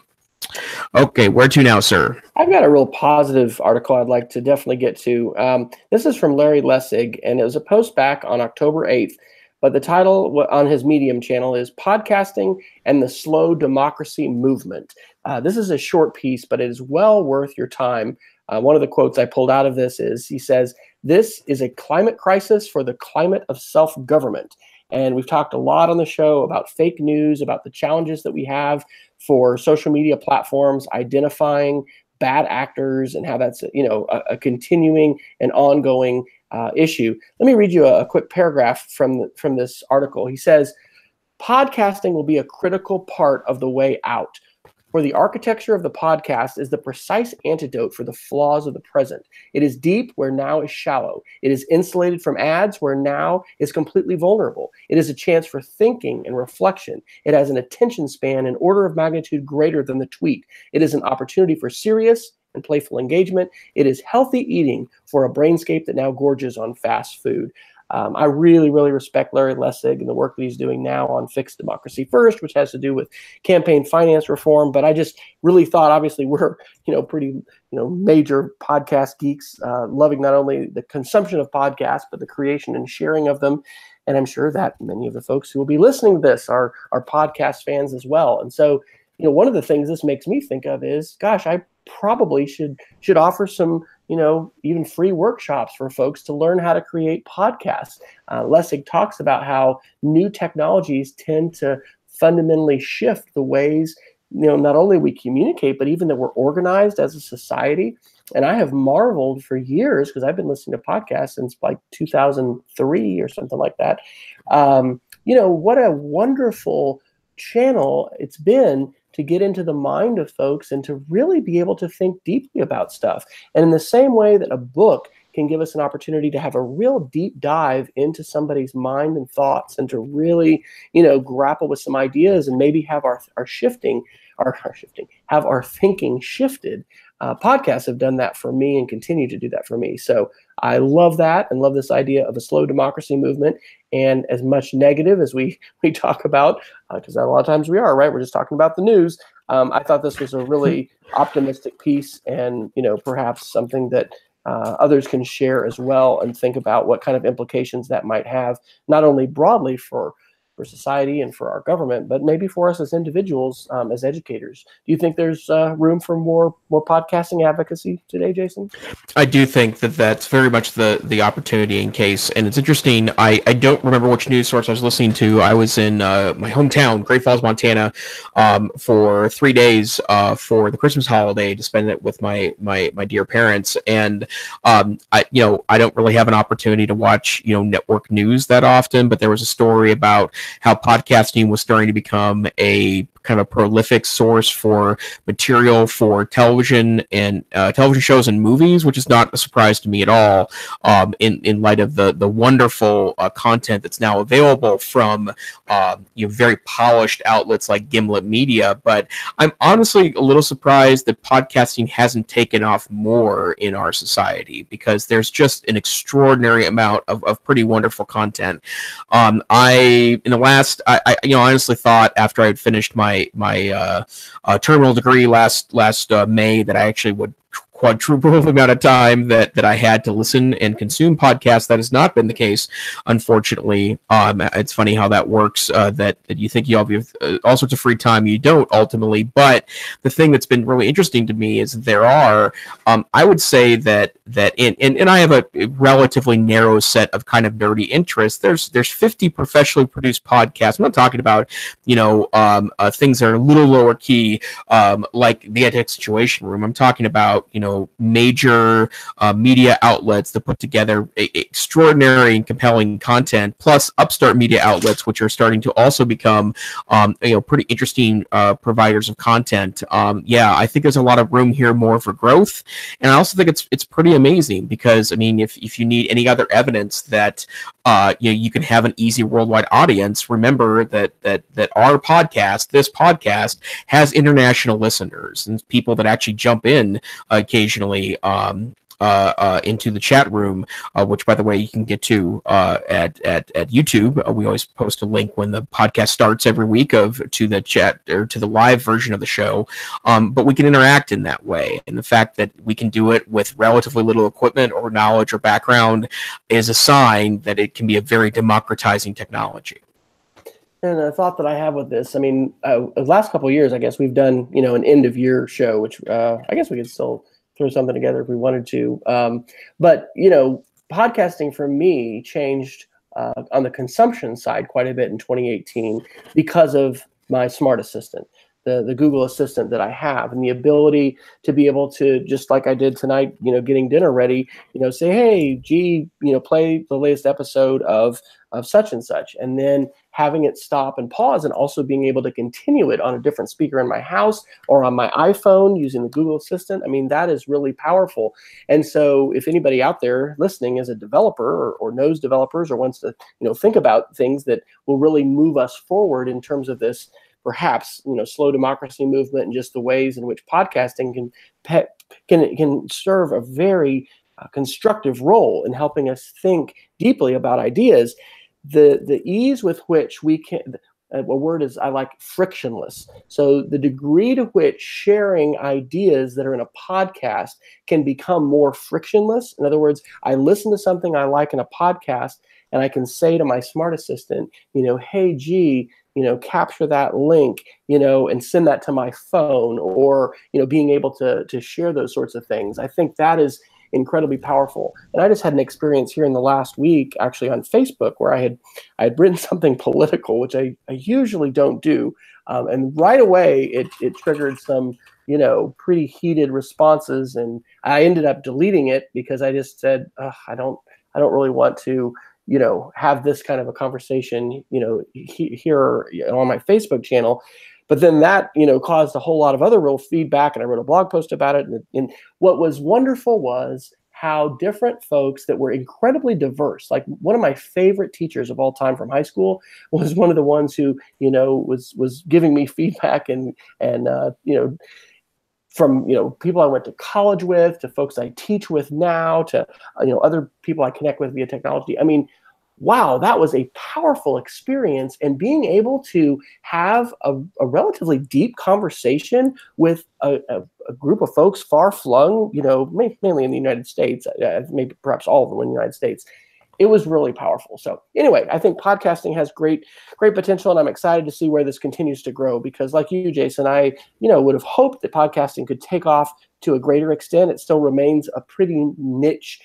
Speaker 1: Okay, where to now, sir?
Speaker 2: I've got a real positive article I'd like to definitely get to. This is from Larry Lessig, and it was a post back on October 8th. But the title on his Medium channel is Podcasting and the Slow Democracy Movement. This is a short piece, but it is well worth your time. One of the quotes I pulled out of this is, he says, "This is a climate crisis for the climate of self-government." And we've talked a lot on the show about fake news, about the challenges that we have for social media platforms identifying bad actors and how that's a continuing and ongoing issue. Let me read you a quick paragraph from this article. He says, "Podcasting will be a critical part of the way out. For the architecture of the podcast is the precise antidote for the flaws of the present. It is deep where now is shallow. It is insulated from ads where now is completely vulnerable. It is a chance for thinking and reflection. It has an attention span an order of magnitude greater than the tweet. It is an opportunity for serious and playful engagement. It is healthy eating for a brainscape that now gorges on fast food." I really, really respect Larry Lessig and the work that he's doing now on Fix Democracy First, which has to do with campaign finance reform. But I just really thought, obviously, we're, pretty, major podcast geeks, loving not only the consumption of podcasts, but the creation and sharing of them. And I'm sure that many of the folks who will be listening to this are podcast fans as well. And so, one of the things this makes me think of is, gosh, I probably should offer some, even free workshops for folks to learn how to create podcasts. Lessig talks about how new technologies tend to fundamentally shift the ways, not only we communicate, but even that we're organized as a society. And I have marveled for years, because I've been listening to podcasts since like 2003 or something like that. What a wonderful channel it's been to get into the mind of folks and to really be able to think deeply about stuff. And in the same way that a book can give us an opportunity to have a real deep dive into somebody's mind and thoughts and to really, grapple with some ideas and maybe have our thinking shifted. podcasts have done that for me and continue to do that for me. So I love that and love this idea of a slow democracy movement. And as much negative as we talk about, because a lot of times we are, right? We're just talking about the news. I thought this was a really optimistic piece, and perhaps something that others can share as well, and think about what kind of implications that might have, not only broadly for society and for our government, but maybe for us as individuals, as educators. Do you think there's room for more podcasting advocacy today, Jason?
Speaker 1: I do think that that's very much the opportunity in case. And it's interesting. I don't remember which news source I was listening to. I was in my hometown, Great Falls, Montana, for 3 days for the Christmas holiday to spend it with my dear parents. And I don't really have an opportunity to watch network news that often, but there was a story about how podcasting was starting to become a kind of prolific source for material for television and television shows and movies, which is not a surprise to me at all, in light of the wonderful content that's now available from very polished outlets like Gimlet Media. But I'm honestly a little surprised that podcasting hasn't taken off more in our society, because there's just an extraordinary amount of pretty wonderful content. I honestly thought after I had finished my terminal degree last May that I actually would quadruple the amount of time that I had to listen and consume podcasts. That has not been the case, unfortunately. It's funny how that works, that you think you have all sorts of free time, you don't ultimately. But the thing that's been really interesting to me is there are, I would say that and I have a relatively narrow set of kind of nerdy interests. There's 50 professionally produced podcasts. I'm not talking about things that are a little lower key, like the EdTech Situation Room. I'm talking about major media outlets that put together extraordinary and compelling content, plus upstart media outlets, which are starting to also become pretty interesting providers of content. I think there's a lot of room here more for growth, and I also think it's pretty amazing, because I mean, if you need any other evidence that you can have an easy worldwide audience, remember that our podcast, this podcast, has international listeners and people that actually jump in occasionally into the chat room, which, by the way, you can get to at YouTube. We always post a link when the podcast starts every week to the chat or to the live version of the show. But we can interact in that way, and the fact that we can do it with relatively little equipment or knowledge or background is a sign that it can be a very democratizing technology.
Speaker 2: And a thought that I have with this, I mean, the last couple of years, I guess we've done, an end of year show, which I guess we could still throw something together if we wanted to. But podcasting for me changed on the consumption side quite a bit in 2018 because of my smart assistant, the Google Assistant that I have, and the ability to be able to, just like I did tonight, getting dinner ready, say, hey, G, play the latest episode of such and such, and then having it stop and pause, and also being able to continue it on a different speaker in my house or on my iPhone using the Google Assistant. I mean, that is really powerful. And so if anybody out there listening is a developer or knows developers or wants to, think about things that will really move us forward in terms of this, perhaps, slow democracy movement, and just the ways in which podcasting can serve a very constructive role in helping us think deeply about ideas. The ease with which we can, a word is I like frictionless. So the degree to which sharing ideas that are in a podcast can become more frictionless. In other words, I listen to something I like in a podcast, and I can say to my smart assistant, hey, G, capture that link, and send that to my phone, or, being able to share those sorts of things. I think that is incredibly powerful. And I just had an experience here in the last week, actually on Facebook, where I had written something political, which I usually don't do. And right away it triggered some, pretty heated responses. And I ended up deleting it because I just said, I don't really want to, have this kind of a conversation, here on my Facebook channel. But then that, caused a whole lot of other real feedback, and I wrote a blog post about it. And what was wonderful was how different folks that were incredibly diverse, like one of my favorite teachers of all time from high school was one of the ones who, was giving me feedback and from, people I went to college with, to folks I teach with now, to, other people I connect with via technology. I mean, wow, that was a powerful experience. And being able to have a relatively deep conversation with a group of folks far flung, mainly in the United States, maybe perhaps all of them in the United States, it was really powerful. So anyway, I think podcasting has great potential, and I'm excited to see where this continues to grow, because like you, Jason, I, would have hoped that podcasting could take off to a greater extent. It still remains a pretty niche,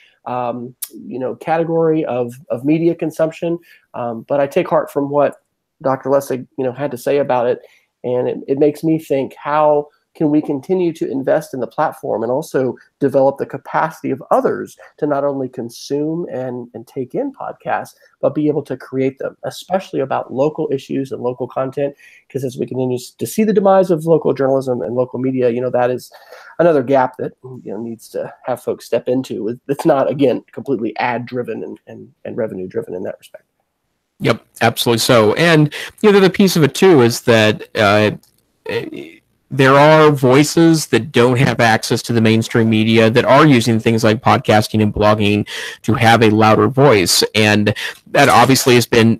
Speaker 2: category of media consumption. But I take heart from what Dr. Lessig, had to say about it. And it makes me think, how can we continue to invest in the platform and also develop the capacity of others to not only consume and take in podcasts, but be able to create them, especially about local issues and local content? Because as we continue to see the demise of local journalism and local media, that is another gap that needs to have folks step into. It's not, again, completely ad driven and revenue driven in that respect.
Speaker 1: Yep, absolutely so. And the other piece of it too is that there are voices that don't have access to the mainstream media that are using things like podcasting and blogging to have a louder voice. And that obviously has been,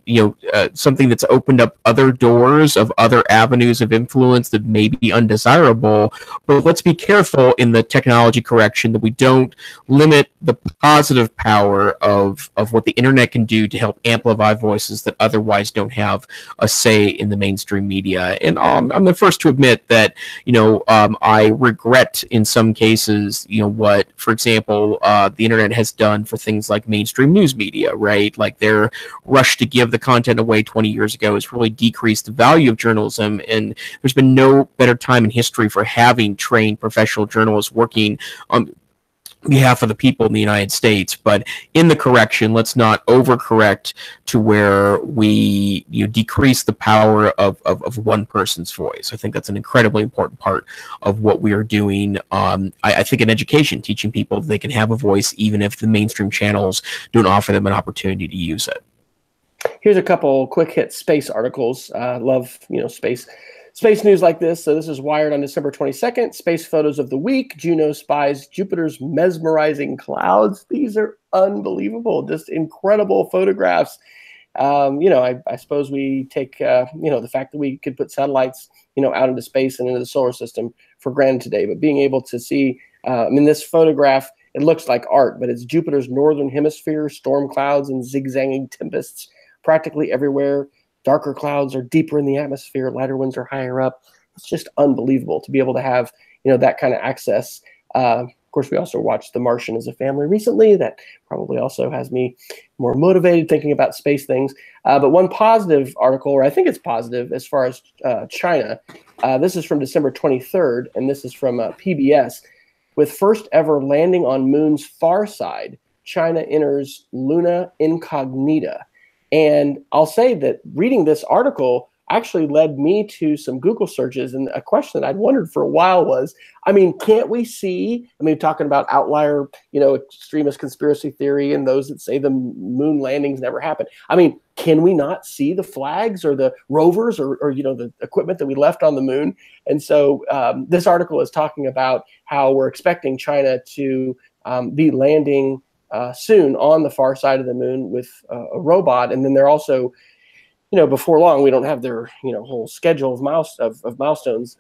Speaker 1: something that's opened up other doors of other avenues of influence that may be undesirable. But let's be careful in the technology correction that we don't limit the positive power of what the internet can do to help amplify voices that otherwise don't have a say in the mainstream media. And I'm the first to admit that, I regret in some cases, what, for example, the internet has done for things like mainstream news media, right? Like their rush to give the content away 20 years ago has really decreased the value of journalism. And there's been no better time in history for having trained professional journalists working on behalf of the people in the United States. But in the correction, let's not overcorrect to where we decrease the power of one person's voice. I think that's an incredibly important part of what we are doing. I think in education, teaching people that they can have a voice even if the mainstream channels don't offer them an opportunity to use it.
Speaker 2: Here's a couple quick hit space articles. Love, space news like this. So this is Wired on December 22nd. Space photos of the week. Juno spies Jupiter's mesmerizing clouds. These are unbelievable, just incredible photographs. I suppose we take, the fact that we could put satellites, out into space and into the solar system for granted today. But being able to see, this photograph, it looks like art, but it's Jupiter's northern hemisphere, storm clouds and zigzagging tempests practically everywhere. Darker clouds are deeper in the atmosphere. Lighter ones are higher up. It's just unbelievable to be able to have, that kind of access. Of course, we also watched The Martian as a family recently. That probably also has me more motivated thinking about space things. But one positive article, or I think it's positive as far as China, this is from December 23rd, and this is from PBS. With first ever landing on Moon's far side, China enters Luna Incognita. And I'll say that reading this article actually led me to some Google searches. And a question that I'd wondered for a while was, can't we see, talking about outlier, extremist conspiracy theory and those that say the moon landings never happened. Can we not see the flags or the rovers or the equipment that we left on the moon? And so this article is talking about how we're expecting China to be landing soon on the far side of the moon with a robot. And then they're also, before long, we don't have their, whole schedule of milestones.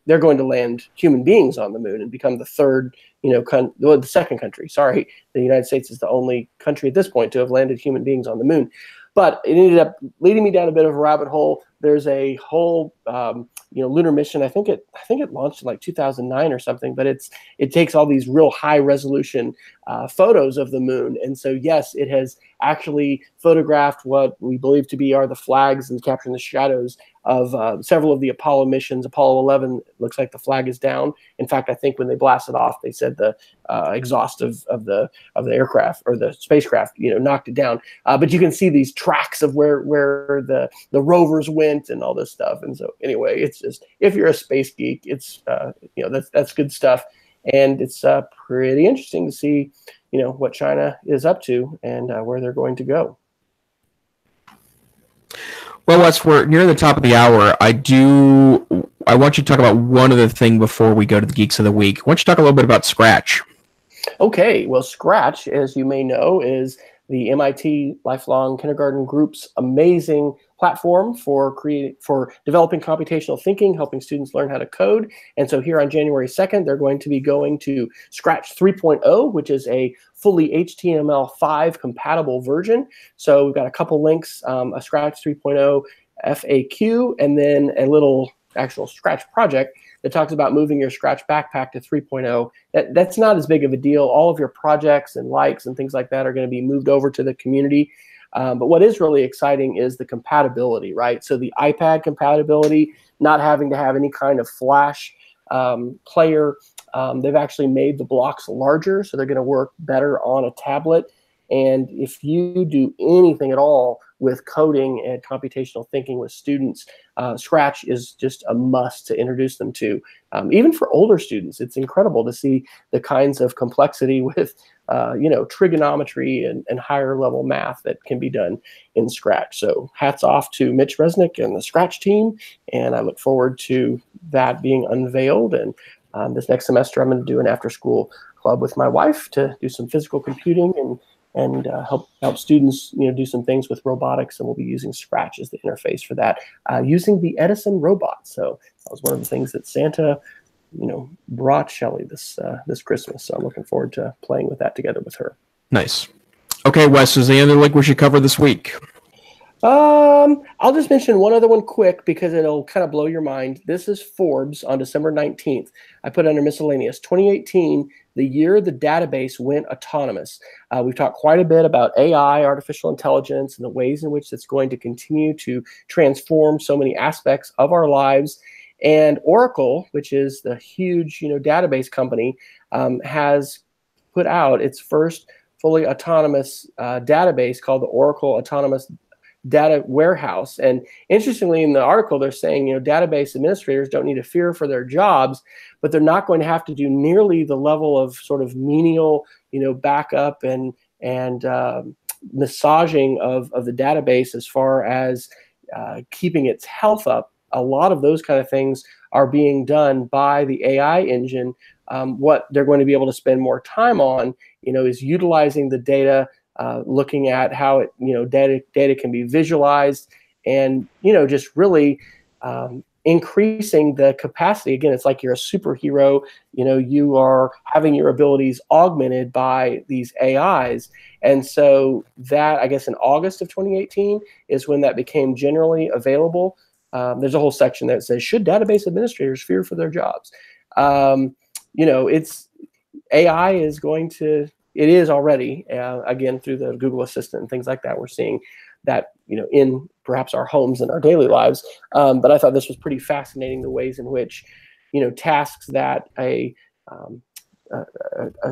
Speaker 2: They're going to land human beings on the moon and become the third, the second country. Sorry, the United States is the only country at this point to have landed human beings on the moon. But it ended up leading me down a bit of a rabbit hole. There's a whole, lunar mission. I think it launched in like 2009 or something. But it takes all these real high resolution photos of the moon. And so yes, it has actually photographed what we believe to be are the flags and capturing the shadows of several of the Apollo missions. Apollo 11 looks like the flag is down. In fact, I think when they blasted off, they said the exhaust of the aircraft or the spacecraft, knocked it down. But you can see these tracks of where the rovers went and all this stuff. And so anyway, it's just, if you're a space geek, it's that's good stuff. And it's pretty interesting to see, what China is up to and where they're going to go.
Speaker 1: Well, Wes, we're near the top of the hour. I want you to talk about one other thing before we go to the Geeks of the Week. Why don't you talk a little bit about Scratch?
Speaker 2: Okay, well, Scratch, as you may know, is the MIT Lifelong Kindergarten Group's amazing platform for developing computational thinking, helping students learn how to code. And so here on January 2nd, they're going to be going to Scratch 3.0, which is a fully HTML5 compatible version. So we've got a couple links, a Scratch 3.0 FAQ, and then a little actual Scratch project that talks about moving your Scratch backpack to 3.0. That's not as big of a deal. All of your projects and likes and things like that are going to be moved over to the community. But what is really exciting is the compatibility, right? So the iPad compatibility, not having to have any kind of Flash player. They've actually made the blocks larger, so they're going to work better on a tablet. And if you do anything at all with coding and computational thinking with students, Scratch is just a must to introduce them to. Even for older students, it's incredible to see the kinds of complexity with trigonometry and higher level math that can be done in Scratch. So hats off to Mitch Resnick and the Scratch team, and I look forward to that being unveiled. And this next semester, I'm going to do an after-school club with my wife to do some physical computing and help students do some things with robotics, and we'll be using Scratch as the interface for that, using the Edison robot. So that was one of the things that Santa brought Shelley this Christmas. So I'm looking forward to playing with that together with her.
Speaker 1: Nice. Okay, Wes, is there any other link we should cover this week?
Speaker 2: I'll just mention one other one quick because it'll kind of blow your mind. This is Forbes on December 19th. I put under miscellaneous 2018, the year the database went autonomous. We've talked quite a bit about AI, artificial intelligence, and the ways in which it's going to continue to transform so many aspects of our lives. And Oracle, which is the huge database company, has put out its first fully autonomous database called the Oracle Autonomous Data Warehouse. And interestingly, in the article, they're saying, database administrators don't need to fear for their jobs, but they're not going to have to do nearly the level of sort of menial, backup and massaging of the database as far as keeping its health up. A lot of those kind of things are being done by the AI engine. What they're going to be able to spend more time on, is utilizing the data, looking at how data can be visualized, and just really increasing the capacity. Again, it's like you're a superhero. You are having your abilities augmented by these AIs, and so that, I guess, in August of 2018 is when that became generally available. There's a whole section that says, should database administrators fear for their jobs? It's AI is going to. It is already, again, through the Google Assistant and things like that. We're seeing that, in perhaps our homes and our daily lives. But I thought this was pretty fascinating, the ways in which, tasks that a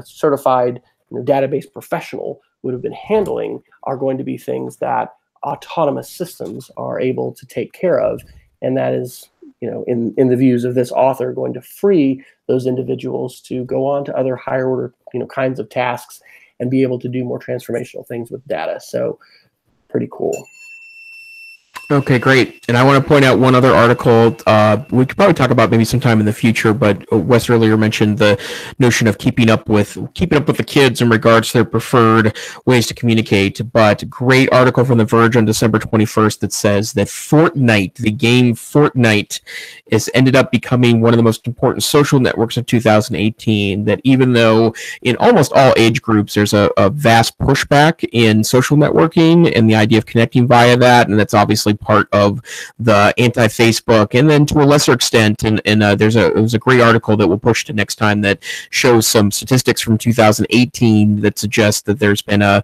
Speaker 2: certified database professional would have been handling are going to be things that autonomous systems are able to take care of. And that is, in the views of this author, going to free those individuals to go on to other higher order, kinds of tasks and be able to do more transformational things with data. So pretty cool.
Speaker 1: Okay, great. And I want to point out one other article we could probably talk about maybe sometime in the future, but Wes earlier mentioned the notion of keeping up with the kids in regards to their preferred ways to communicate. But great article from The Verge on December 21st that says that Fortnite, the game Fortnite, has ended up becoming one of the most important social networks of 2018, that even though in almost all age groups there's a vast pushback in social networking and the idea of connecting via that, and that's obviously part of the anti-Facebook, and then to a lesser extent, and it was a great article that we'll push to next time that shows some statistics from 2018 that suggest that there's been a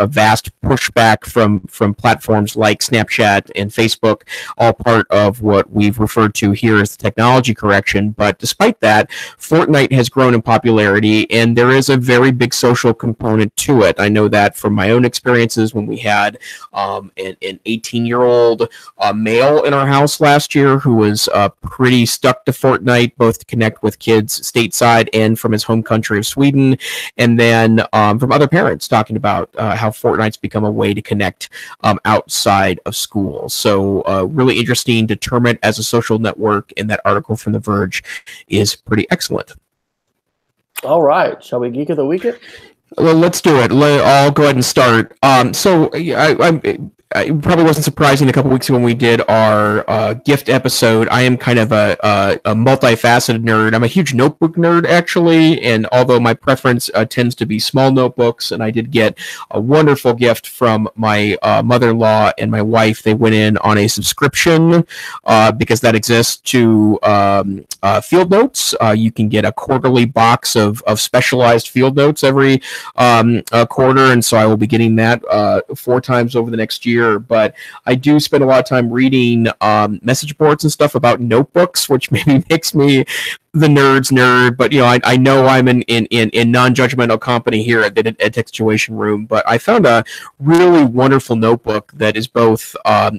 Speaker 1: vast pushback from platforms like Snapchat and Facebook, all part of what we've referred to here as the technology correction. But despite that, Fortnite has grown in popularity, and there is a very big social component to it. I know that from my own experiences when we had an 18-year-old 7-year-old male in our house last year who was pretty stuck to Fortnite, both to connect with kids stateside and from his home country of Sweden, and then from other parents talking about how Fortnite's become a way to connect outside of school. So really interesting to term it as a social network, and that article from The Verge is pretty excellent.
Speaker 2: All right. Shall we Geek of the Week it?
Speaker 1: Well, let's do it. I'll go ahead and start. So it probably wasn't surprising a couple weeks ago when we did our gift episode. I am kind of a multifaceted nerd. I'm a huge notebook nerd, actually, and although my preference tends to be small notebooks, and I did get a wonderful gift from my mother-in-law and my wife. They went in on a subscription because that exists to field notes. You can get a quarterly box of specialized field notes every quarter, and so I will be getting that 4 times over the next year. But I do spend a lot of time reading message boards and stuff about notebooks, which maybe makes me the nerd's nerd, but I know I'm in non-judgmental company here at the EdTech Situation Room. But I found a really wonderful notebook that is both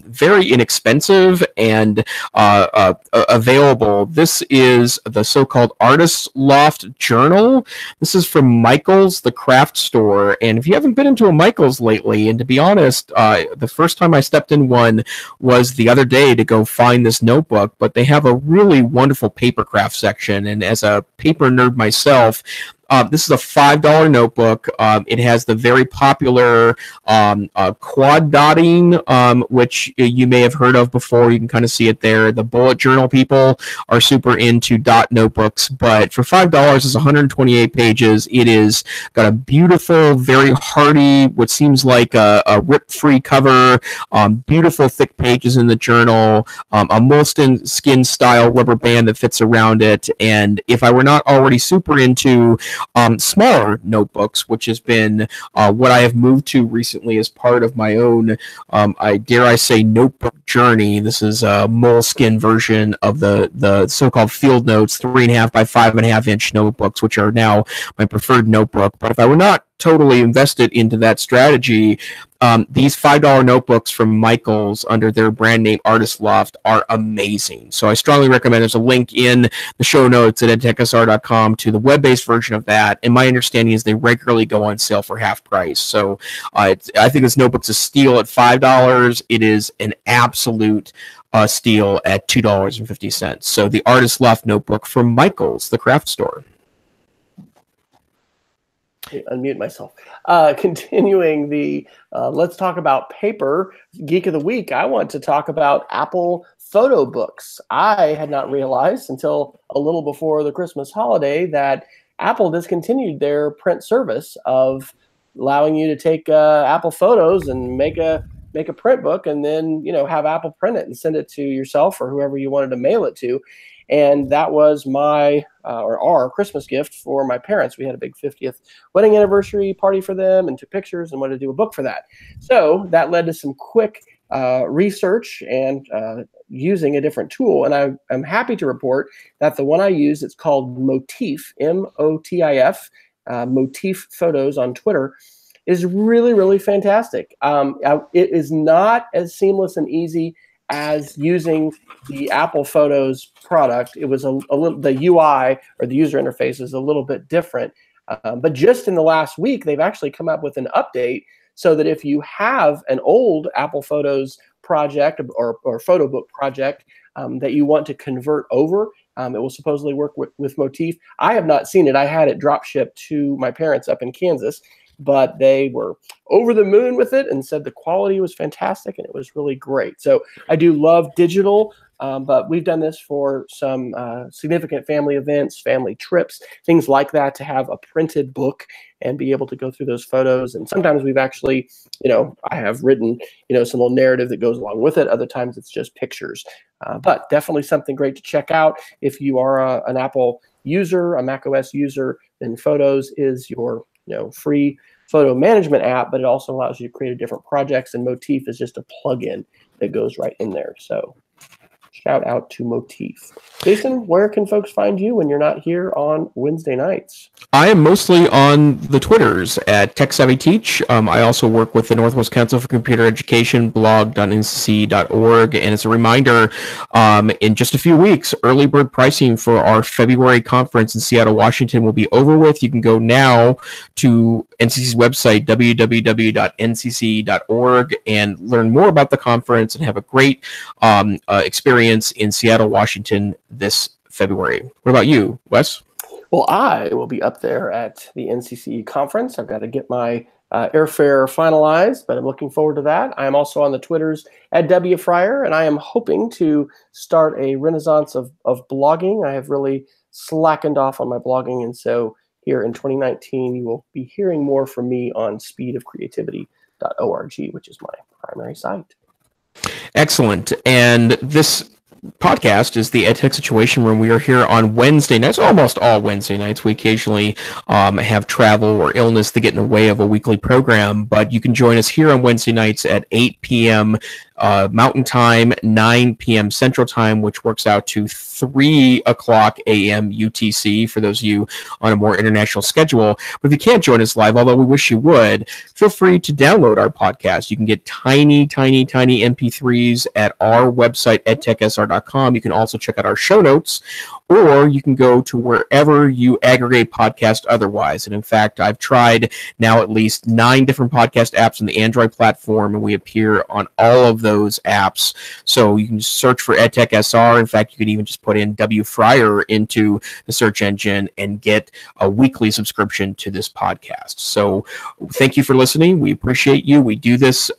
Speaker 1: very inexpensive and available. This is the so-called Artist Loft Journal. This is from Michael's, the craft store. And if you haven't been into a Michael's lately, and to be honest, the first time I stepped in one was the other day to go find this notebook. But they have a really wonderful paper craft section. And as a paper nerd myself, this is a $5 notebook. It has the very popular quad dotting, which you may have heard of before. You can kind of see it there. The bullet journal people are super into dot notebooks, but for $5, it's 128 pages. It is got a beautiful, very hardy, what seems like a rip-free cover, beautiful thick pages in the journal, a moleskin style rubber band that fits around it. And if I were not already super into smaller notebooks, which has been what I have moved to recently as part of my own, I dare I say, notebook journey. This is a moleskin version of the so-called field notes, 3.5 by 5.5 inch notebooks, which are now my preferred notebook. But if I were not totally invested into that strategy, these $5 notebooks from Michael's under their brand name Artist Loft are amazing. So I strongly recommend. There's a link in the show notes at edtechsr.com to the web-based version of that. And my understanding is they regularly go on sale for half price. So I think this notebook's a steal at $5. It is an absolute steal at $2.50. So the Artist Loft notebook from Michael's, the craft store.
Speaker 2: Unmute myself. Continuing the let's talk about paper Geek of the Week. I want to talk about Apple photo books. I had not realized until a little before the Christmas holiday that Apple discontinued their print service of allowing you to take Apple photos and make a print book, and then have Apple print it and send it to yourself or whoever you wanted to mail it to. And that was my or our Christmas gift for my parents. We had a big 50th wedding anniversary party for them and took pictures and wanted to do a book for that. So that led to some quick research and using a different tool. And I'm happy to report that the one I use, it's called Motif, M-O-T-I-F, Motif Photos on Twitter, is really, really fantastic. It is not as seamless and easy as using the Apple Photos product. It was a little, the UI or the user interface is a little bit different. But just in the last week, they've actually come up with an update so that if you have an old Apple Photos project or photo book project that you want to convert over, it will supposedly work with Motif. I have not seen it. I had it drop shipped to my parents up in Kansas, but they were over the moon with it and said the quality was fantastic and it was really great. So I do love digital, but we've done this for some significant family events, family trips, things like that, to have a printed book and be able to go through those photos. And sometimes we've actually, I have written, some little narrative that goes along with it. Other times it's just pictures, but definitely something great to check out. If you are an Apple user, a macOS user, then Photos is your free photo management app, but it also allows you to create different projects, and Motif is just a plugin that goes right in there. So Shout out to Motif. Jason, where can folks find you when you're not here on Wednesday nights?
Speaker 1: I am mostly on the Twitters at TechSavvyTeach. I also work with the Northwest Council for Computer Education, blog.ncc.org. And as a reminder, in just a few weeks, early bird pricing for our February conference in Seattle, Washington will be over with. You can go now to NCC's website, www.ncc.org, and learn more about the conference and have a great experience in Seattle, Washington this February. What about you, Wes?
Speaker 2: Well, I will be up there at the NCC conference. I've got to get my airfare finalized, but I'm looking forward to that. I am also on the Twitters at W. Fryer, and I am hoping to start a renaissance of blogging. I have really slackened off on my blogging, and so here in 2019, you will be hearing more from me on speedofcreativity.org, which is my primary site.
Speaker 1: Excellent. And this podcast is the EdTech Situation Room. We are here on Wednesday nights, almost all Wednesday nights. We occasionally have travel or illness to get in the way of a weekly program, but you can join us here on Wednesday nights at 8 p.m. Mountain Time, 9 p.m. Central Time, which works out to 3 o'clock a.m. UTC for those of you on a more international schedule. But if you can't join us live, although we wish you would, feel free to download our podcast. You can get tiny MP3s at our website, edtechsr.com. You can also check out our show notes, or you can go to wherever you aggregate podcasts otherwise. And in fact, I've tried now at least 9 different podcast apps on the Android platform, and we appear on all of those apps. So you can search for EdTech SR. In fact, you can even just put in W. Fryer into the search engine and get a weekly subscription to this podcast. So thank you for listening. We appreciate you. We do this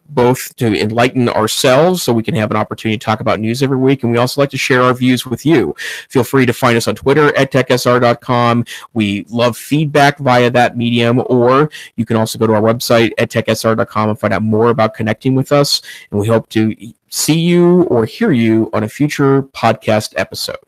Speaker 1: both to enlighten ourselves so we can have an opportunity to talk about news every week, and we also like to share our views with you. Feel free to find us on Twitter at techsr.com. We love feedback via that medium, or you can also go to our website at techsr.com and find out more about connecting with us. And we hope to see you or hear you on a future podcast episode.